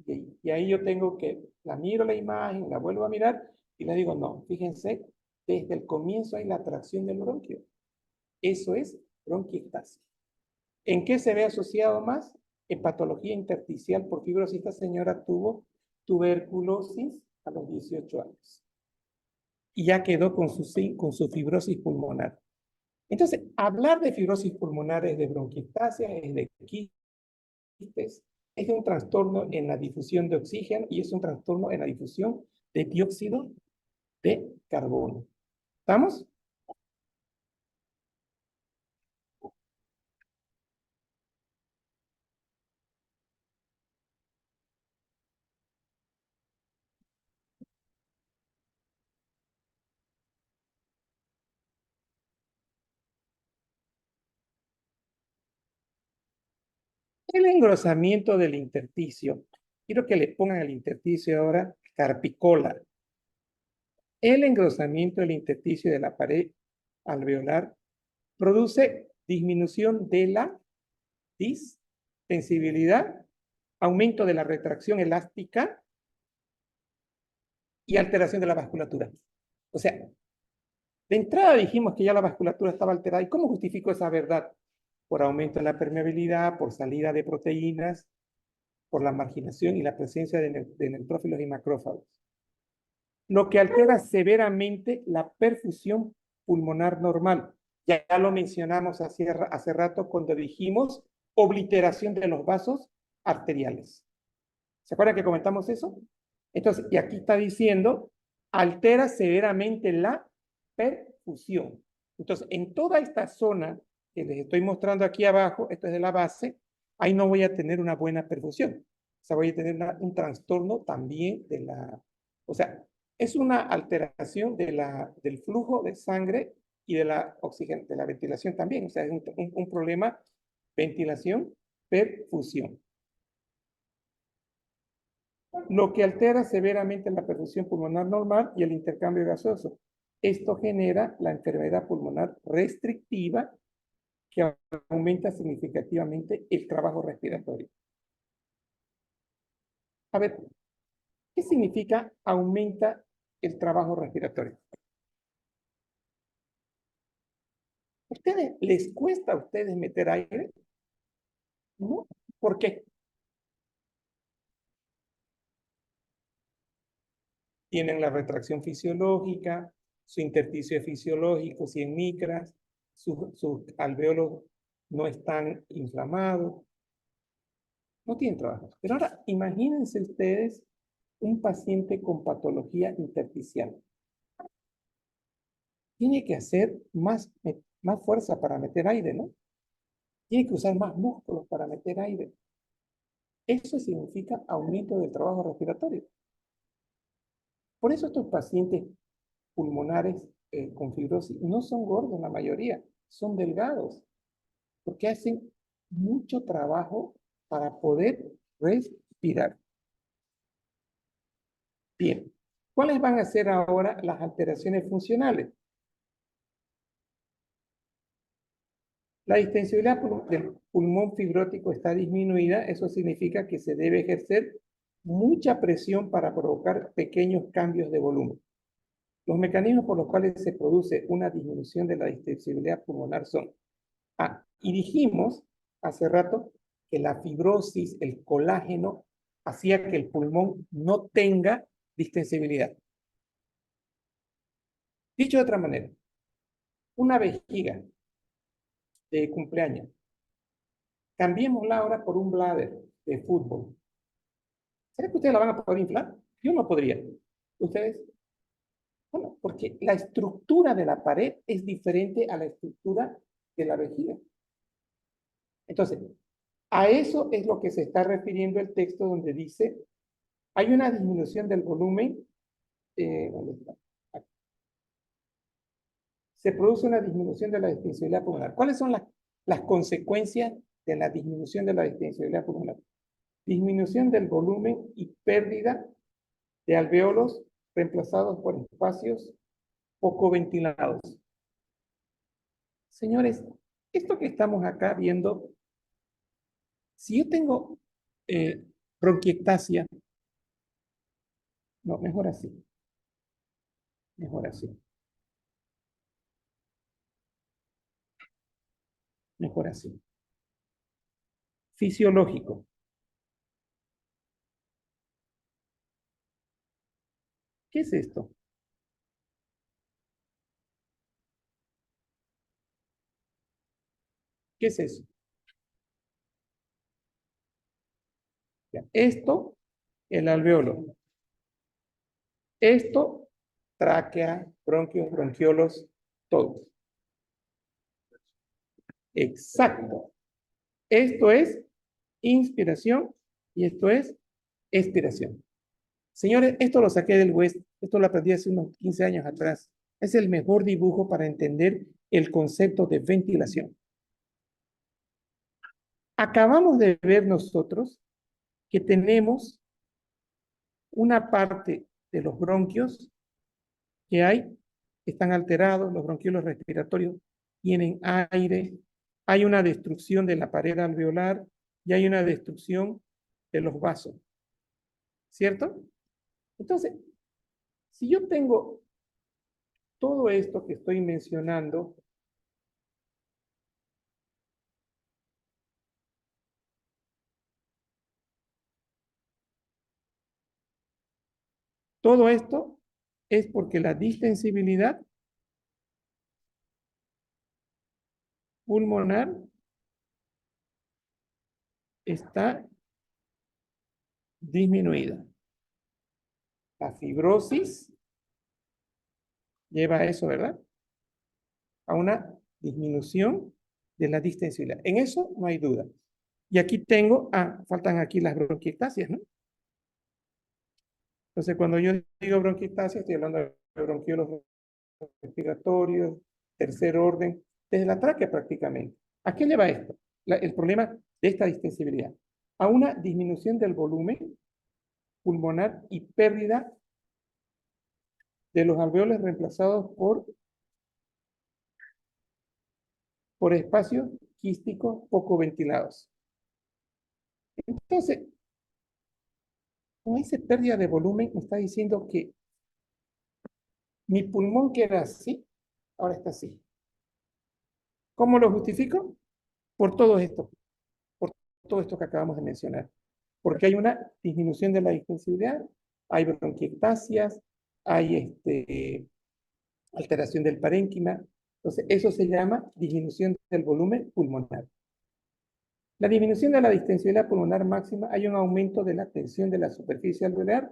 Y ahí yo tengo que, la miro la imagen, la vuelvo a mirar, y le digo, no, fíjense, desde el comienzo hay la atracción del bronquio. Eso es bronquiectasia. ¿En qué se ve asociado más? En patología intersticial por fibrosis. Esta señora tuvo tuberculosis a los 18 años. Y ya quedó con su fibrosis pulmonar. Entonces, hablar de fibrosis pulmonar es de bronquiectasia, es de quistes, es un trastorno en la difusión de oxígeno y es un trastorno en la difusión de dióxido de carbono. ¿Estamos? El engrosamiento del intersticio. Quiero que le pongan al intersticio ahora carpicola. El engrosamiento del intersticio de la pared alveolar produce disminución de la distensibilidad, aumento de la retracción elástica y alteración de la vasculatura. O sea, de entrada dijimos que ya la vasculatura estaba alterada. ¿Y cómo justifico esa verdad? Por aumento de la permeabilidad, por salida de proteínas, por la marginación y la presencia de neutrófilos y macrófagos. Lo que altera severamente la perfusión pulmonar normal. Ya lo mencionamos hace rato cuando dijimos obliteración de los vasos arteriales. ¿Se acuerdan que comentamos eso? Entonces, y aquí está diciendo, altera severamente la perfusión. Entonces, en toda esta zona que les estoy mostrando aquí abajo, esto es de la base, ahí no voy a tener una buena perfusión. O sea, voy a tener un trastorno también de la... O sea, es una alteración del flujo de sangre y de la de la ventilación también. O sea, es un problema ventilación, perfusión. lo que altera severamente la perfusión pulmonar normal y el intercambio gaseoso. Esto genera la enfermedad pulmonar restrictiva que aumenta significativamente el trabajo respiratorio. A ver, ¿qué significa aumenta el trabajo respiratorio? ¿Ustedes les cuesta a ustedes meter aire? ¿No? ¿Por qué? Tienen la retracción fisiológica, su intersticio es fisiológico, 100 micras, sus alvéolos no están inflamados, no tienen trabajo. Pero ahora imagínense ustedes un paciente con patología intersticial. Tiene que hacer más fuerza para meter aire, ¿no? Tiene que usar más músculos para meter aire. Eso significa aumento del trabajo respiratorio. Por eso estos pacientes pulmonares con fibrosis no son gordos la mayoría, son delgados, porque hacen mucho trabajo para poder respirar. Bien, ¿cuáles van a ser ahora las alteraciones funcionales? La distensibilidad del pulmón fibrótico está disminuida, eso significa que se debe ejercer mucha presión para provocar pequeños cambios de volumen. Los mecanismos por los cuales se produce una disminución de la distensibilidad pulmonar son, y dijimos hace rato que la fibrosis, el colágeno, hacía que el pulmón no tenga distensibilidad. Dicho de otra manera, una vejiga de cumpleaños, cambiémosla ahora por un bladder de fútbol. ¿Será que ustedes la van a poder inflar? Yo no podría. ¿Ustedes? Bueno, porque la estructura de la pared es diferente a la estructura de la vejiga. Entonces, a eso es lo que se está refiriendo el texto donde dice, hay una disminución del volumen, ¿dónde está? Aquí. Se produce una disminución de la distensibilidad pulmonar. ¿Cuáles son las consecuencias de la disminución de la distensibilidad pulmonar? Disminución del volumen y pérdida de alvéolos reemplazados por espacios poco ventilados. Señores, esto que estamos acá viendo, si yo tengo bronquiectasia, no, mejor así, mejor así, mejor así. Fisiológico. ¿Qué es esto? ¿Qué es eso? Esto, el alveolo. Esto, tráquea, bronquios, bronquiolos, todos. Exacto. Esto es inspiración y esto es expiración. Señores, esto lo saqué del West, esto lo aprendí hace unos 15 años atrás. Es el mejor dibujo para entender el concepto de ventilación. Acabamos de ver nosotros que tenemos una parte de los bronquios que están alterados, los bronquiolos respiratorios tienen aire, hay una destrucción de la pared alveolar y hay una destrucción de los vasos, ¿cierto? Entonces, si yo tengo todo esto que estoy mencionando, todo esto es porque la distensibilidad pulmonar está disminuida. La fibrosis lleva a eso, ¿verdad? A una disminución de la distensibilidad. En eso no hay duda. Y aquí tengo, faltan aquí las bronquiectasias, ¿no? Entonces, cuando yo digo bronquiectasia, estoy hablando de bronquiolos respiratorios, tercer orden, desde la tráquea prácticamente. ¿A qué lleva esto? El problema de esta distensibilidad. A una disminución del volumen pulmonar y pérdida de los alveolos reemplazados por espacios quísticos poco ventilados. Entonces, con esa pérdida de volumen, me está diciendo que mi pulmón que era así, ahora está así. ¿Cómo lo justifico? Por todo esto, por todo esto que acabamos de mencionar. Porque hay una disminución de la distensibilidad, hay bronquiectasias, hay alteración del parénquima. Entonces, eso se llama disminución del volumen pulmonar. La disminución de la distensibilidad pulmonar máxima, hay un aumento de la tensión de la superficie alveolar,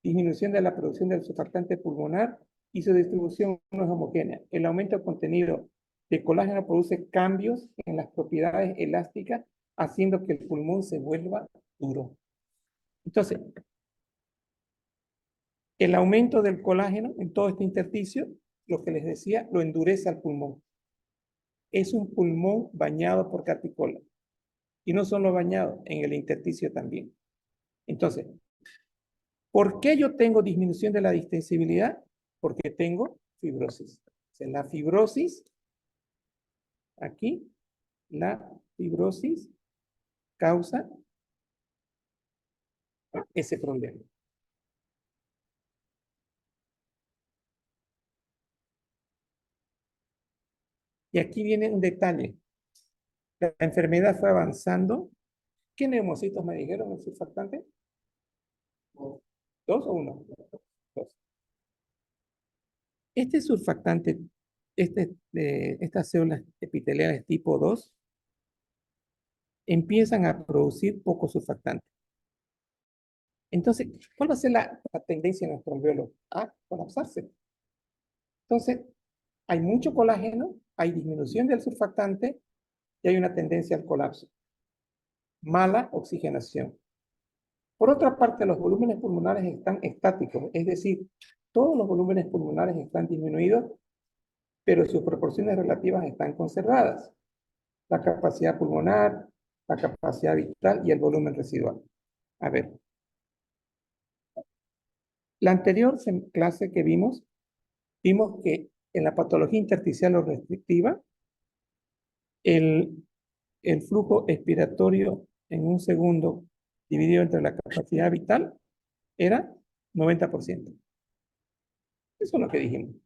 disminución de la producción del surfactante pulmonar y su distribución no es homogénea. El aumento del contenido de colágeno produce cambios en las propiedades elásticas, haciendo que el pulmón se vuelva duro. Entonces, el aumento del colágeno en todo este intersticio, lo que les decía, lo endurece al pulmón. Es un pulmón bañado por capicola. Y no solo bañado, en el intersticio también. Entonces, ¿por qué yo tengo disminución de la distensibilidad? Porque tengo fibrosis. O sea, la fibrosis, aquí, la fibrosis causa ese problema. Y aquí viene un detalle. La enfermedad fue avanzando. ¿Qué neumocitos me dijeron el surfactante? ¿Dos o uno? Dos. Este surfactante, estas células epiteliales tipo 2 empiezan a producir poco surfactante. Entonces, ¿cuál va a ser la tendencia en nuestro alveolo? A colapsarse. Entonces, hay mucho colágeno, hay disminución del surfactante y hay una tendencia al colapso. Mala oxigenación. Por otra parte, los volúmenes pulmonares están estáticos, es decir, todos los volúmenes pulmonares están disminuidos, pero sus proporciones relativas están conservadas. La capacidad pulmonar, la capacidad vital y el volumen residual. A ver, la anterior clase que vimos que en la patología intersticial o restrictiva, el, el flujo expiratorio en un segundo dividido entre la capacidad vital era 90%. Eso es lo que dijimos.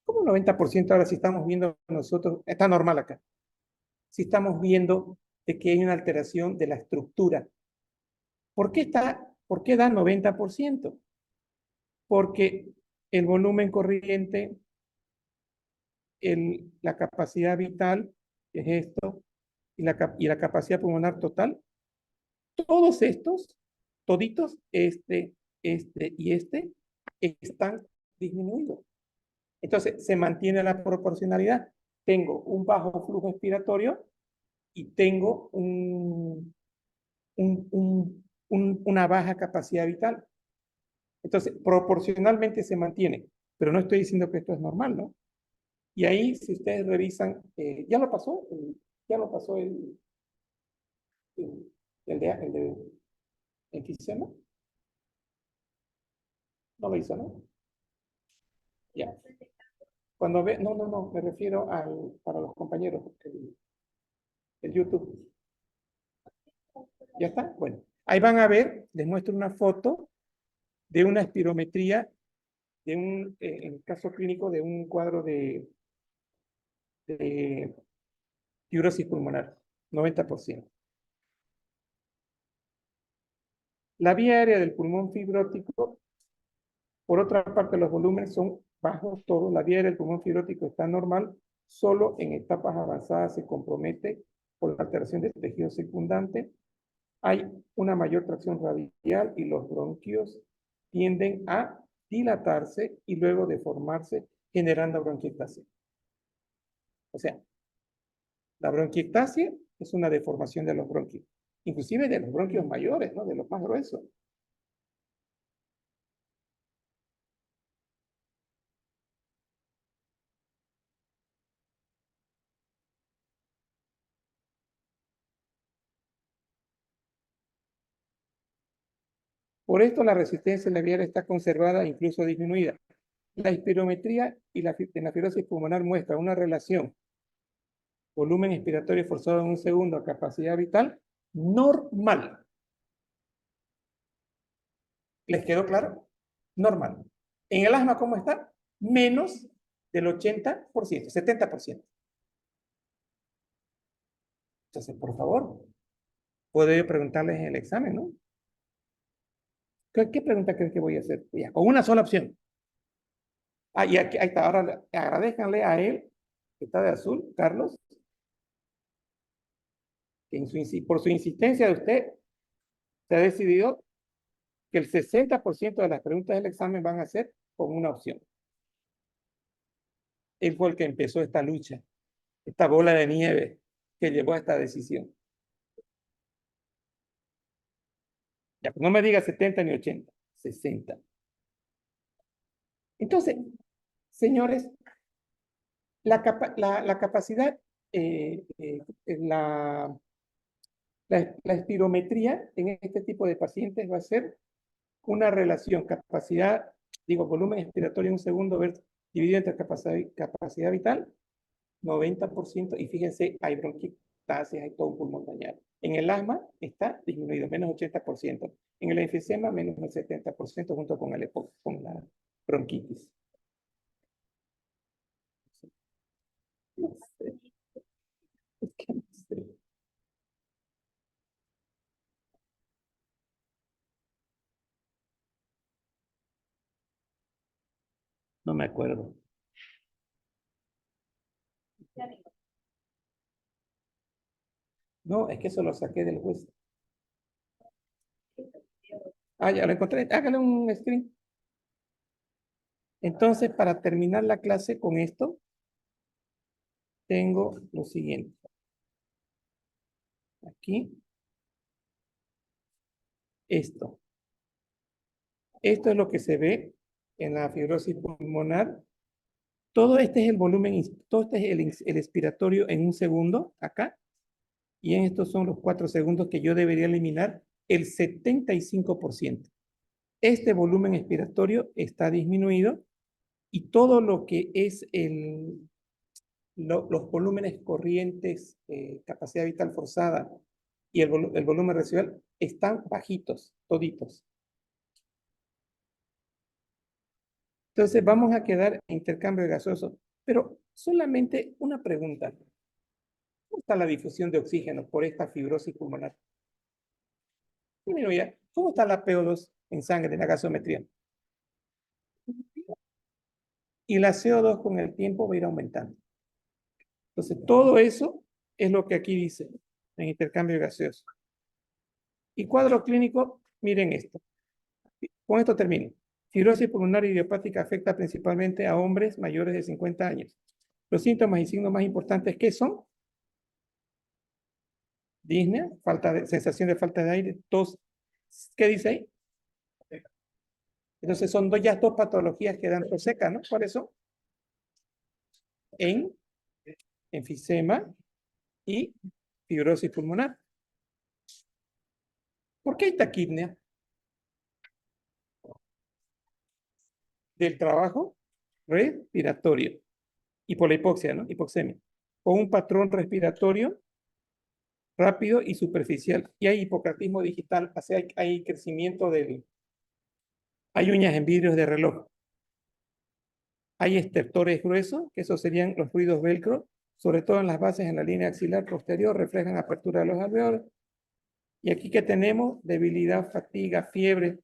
¿Cómo 90% ahora si estamos viendo nosotros? Está normal acá. Si estamos viendo de que hay una alteración de la estructura. ¿Por qué da 90%? Porque el volumen corriente, la capacidad vital, que es esto, y la capacidad pulmonar total, todos estos, toditos, y están disminuidos. Entonces, se mantiene la proporcionalidad. Tengo un bajo flujo expiratorio y tengo una baja capacidad vital. Entonces, proporcionalmente se mantiene, pero no estoy diciendo que esto es normal, ¿no? Y ahí, si ustedes revisan, ya lo pasó el, el de enfisema. No lo hizo, ¿no? Ya. Cuando ve, no, me refiero para los compañeros, el YouTube. ¿Ya está? Bueno, ahí van a ver, les muestro una foto de una espirometría en el caso clínico de un cuadro de fibrosis pulmonar, 90%. La vía aérea del pulmón fibrótico, por otra parte, los volúmenes son bajos todos. La vía aérea del pulmón fibrótico está normal, solo en etapas avanzadas se compromete por la alteración del tejido circundante. Hay una mayor tracción radial y los bronquios tienden a dilatarse y luego deformarse, generando bronquiectasia. O sea, la bronquiectasia es una deformación de los bronquios, inclusive de los bronquios mayores, ¿no? De los más gruesos. Por esto la resistencia labial está conservada e incluso disminuida. La espirometría en la fibrosis pulmonar muestra una relación volumen expiratorio forzado en un segundo a capacidad vital normal. ¿Les quedó claro? Normal. En el asma, ¿cómo está? Menos del 80%, 70%. Entonces, por favor, puedo yo preguntarles en el examen, ¿no? ¿Qué pregunta creen que voy a hacer? Ya, con una sola opción. Ah, y aquí, ahí está. Ahora agradezcanle a él, que está de azul, Carlos, que por su insistencia de usted, se ha decidido que el 60% de las preguntas del examen van a ser con una opción. Él fue el que empezó esta lucha, esta bola de nieve que llevó a esta decisión. Ya, no me diga 70 ni 80, 60. Entonces, señores, la capacidad, la espirometría en este tipo de pacientes va a ser una relación capacidad, digo, volumen expiratorio en un segundo dividido entre capacidad vital, 90%, y fíjense, hay bronquitasis, hay todo un pulmón dañado. En el asma está disminuido, menos 80%. En el enfisema, menos el 70% junto con la bronquitis. No sé, es que no sé. No me acuerdo. No, es que eso lo saqué del juez. Ah, ya lo encontré. Hágale un screen. Entonces, para terminar la clase con esto, tengo lo siguiente. Aquí, esto. Esto es lo que se ve en la fibrosis pulmonar. Todo este es el volumen, todo este es el expiratorio en un segundo, acá. Y en estos son los 4 segundos que yo debería eliminar el 75%. Este volumen expiratorio está disminuido y todo lo que es los volúmenes corrientes, capacidad vital forzada y el volumen residual están bajitos, toditos. Entonces vamos a quedar en intercambio gaseoso. Pero solamente una pregunta. ¿Cómo está la difusión de oxígeno por esta fibrosis pulmonar? Mira, ¿cómo está la PO2 en sangre, en la gasometría? Y la CO2 con el tiempo va a ir aumentando. Entonces, todo eso es lo que aquí dice en intercambio gaseoso. Y cuadro clínico, miren esto. Con esto termino. Fibrosis pulmonar idiopática afecta principalmente a hombres mayores de 50 años. Los síntomas y signos más importantes, ¿qué son? Disnea, sensación de falta de aire, tos. ¿Qué dice ahí? Entonces son ya dos patologías que dan tos seca, ¿no? ¿Cuáles son? Enfisema y fibrosis pulmonar. ¿Por qué hay taquipnea? Del trabajo respiratorio y por la hipoxia, ¿no? Hipoxemia. Con un patrón respiratorio rápido y superficial. Y hay hipocratismo digital, o sea, hay crecimiento hay uñas en vidrios de reloj. Hay estertores gruesos, que esos serían los ruidos velcro, sobre todo en las bases en la línea axilar posterior, reflejan apertura de los alveolos. Y aquí que tenemos debilidad, fatiga, fiebre.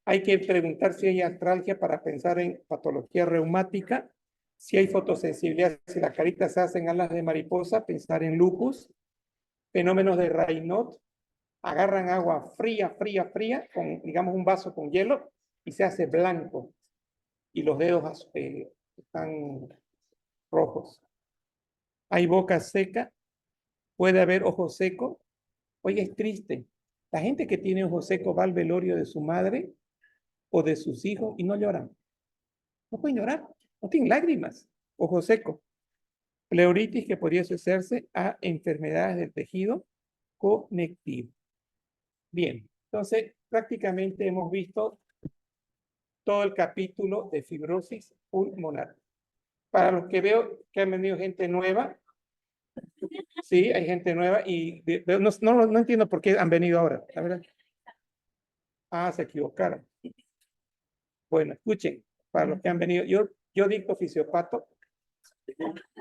Hay que preguntar si hay artralgia para pensar en patología reumática, si hay fotosensibilidad, si las caritas se hacen alas de mariposa, pensar en lupus, fenómenos de Raynaud, agarran agua fría, con, digamos, un vaso con hielo y se hace blanco y los dedos están rojos. Hay boca seca, puede haber ojo seco. Oye, es triste. La gente que tiene ojo seco va al velorio de su madre o de sus hijos y no lloran. No pueden llorar, no tienen lágrimas. Ojo seco. Pleuritis que podría asociarse a enfermedades del tejido conectivo. Bien, entonces prácticamente hemos visto todo el capítulo de fibrosis pulmonar. Para los que veo que han venido gente nueva, sí, hay gente nueva y no entiendo por qué han venido ahora, la verdad. Ah, se equivocaron. Bueno, escuchen, para los que han venido, yo dicto fisiopato,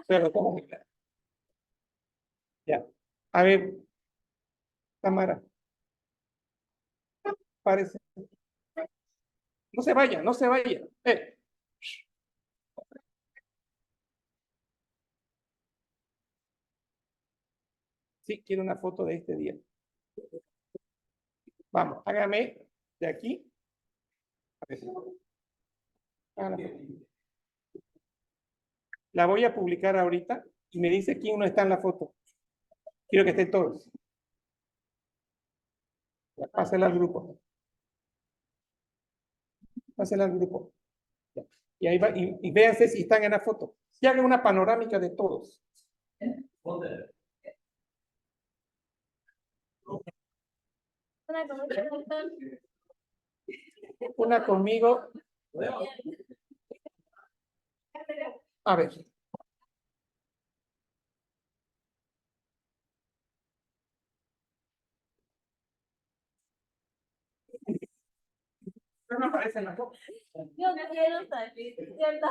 pero ¿cómo? Ya. A ver, Tamara, parece. No se vaya, no se vaya. Sí, quiero una foto de este día. Vamos, hágame de aquí. A ver. La voy a publicar ahorita y me dice quién no está en la foto. Quiero que estén todos. Pásela al grupo. Pásela al grupo. Y ahí va, y véanse si están en la foto. Y hagan una panorámica de todos. Una conmigo. A ver. No aparece en la foto. Yo no quiero salir, ¿cierto?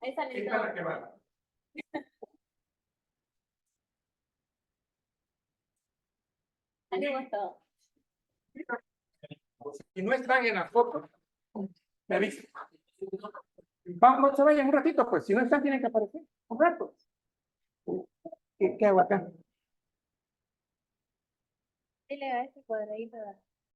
Ahí sale Esta es todo. la que va. Salimos todos. Si no están en la foto, me avisan. Vamos, se vayan un ratito, pues. Si no están, tienen que aparecer. Un rato. ¿Qué hago acá? Dile a ese cuadradito.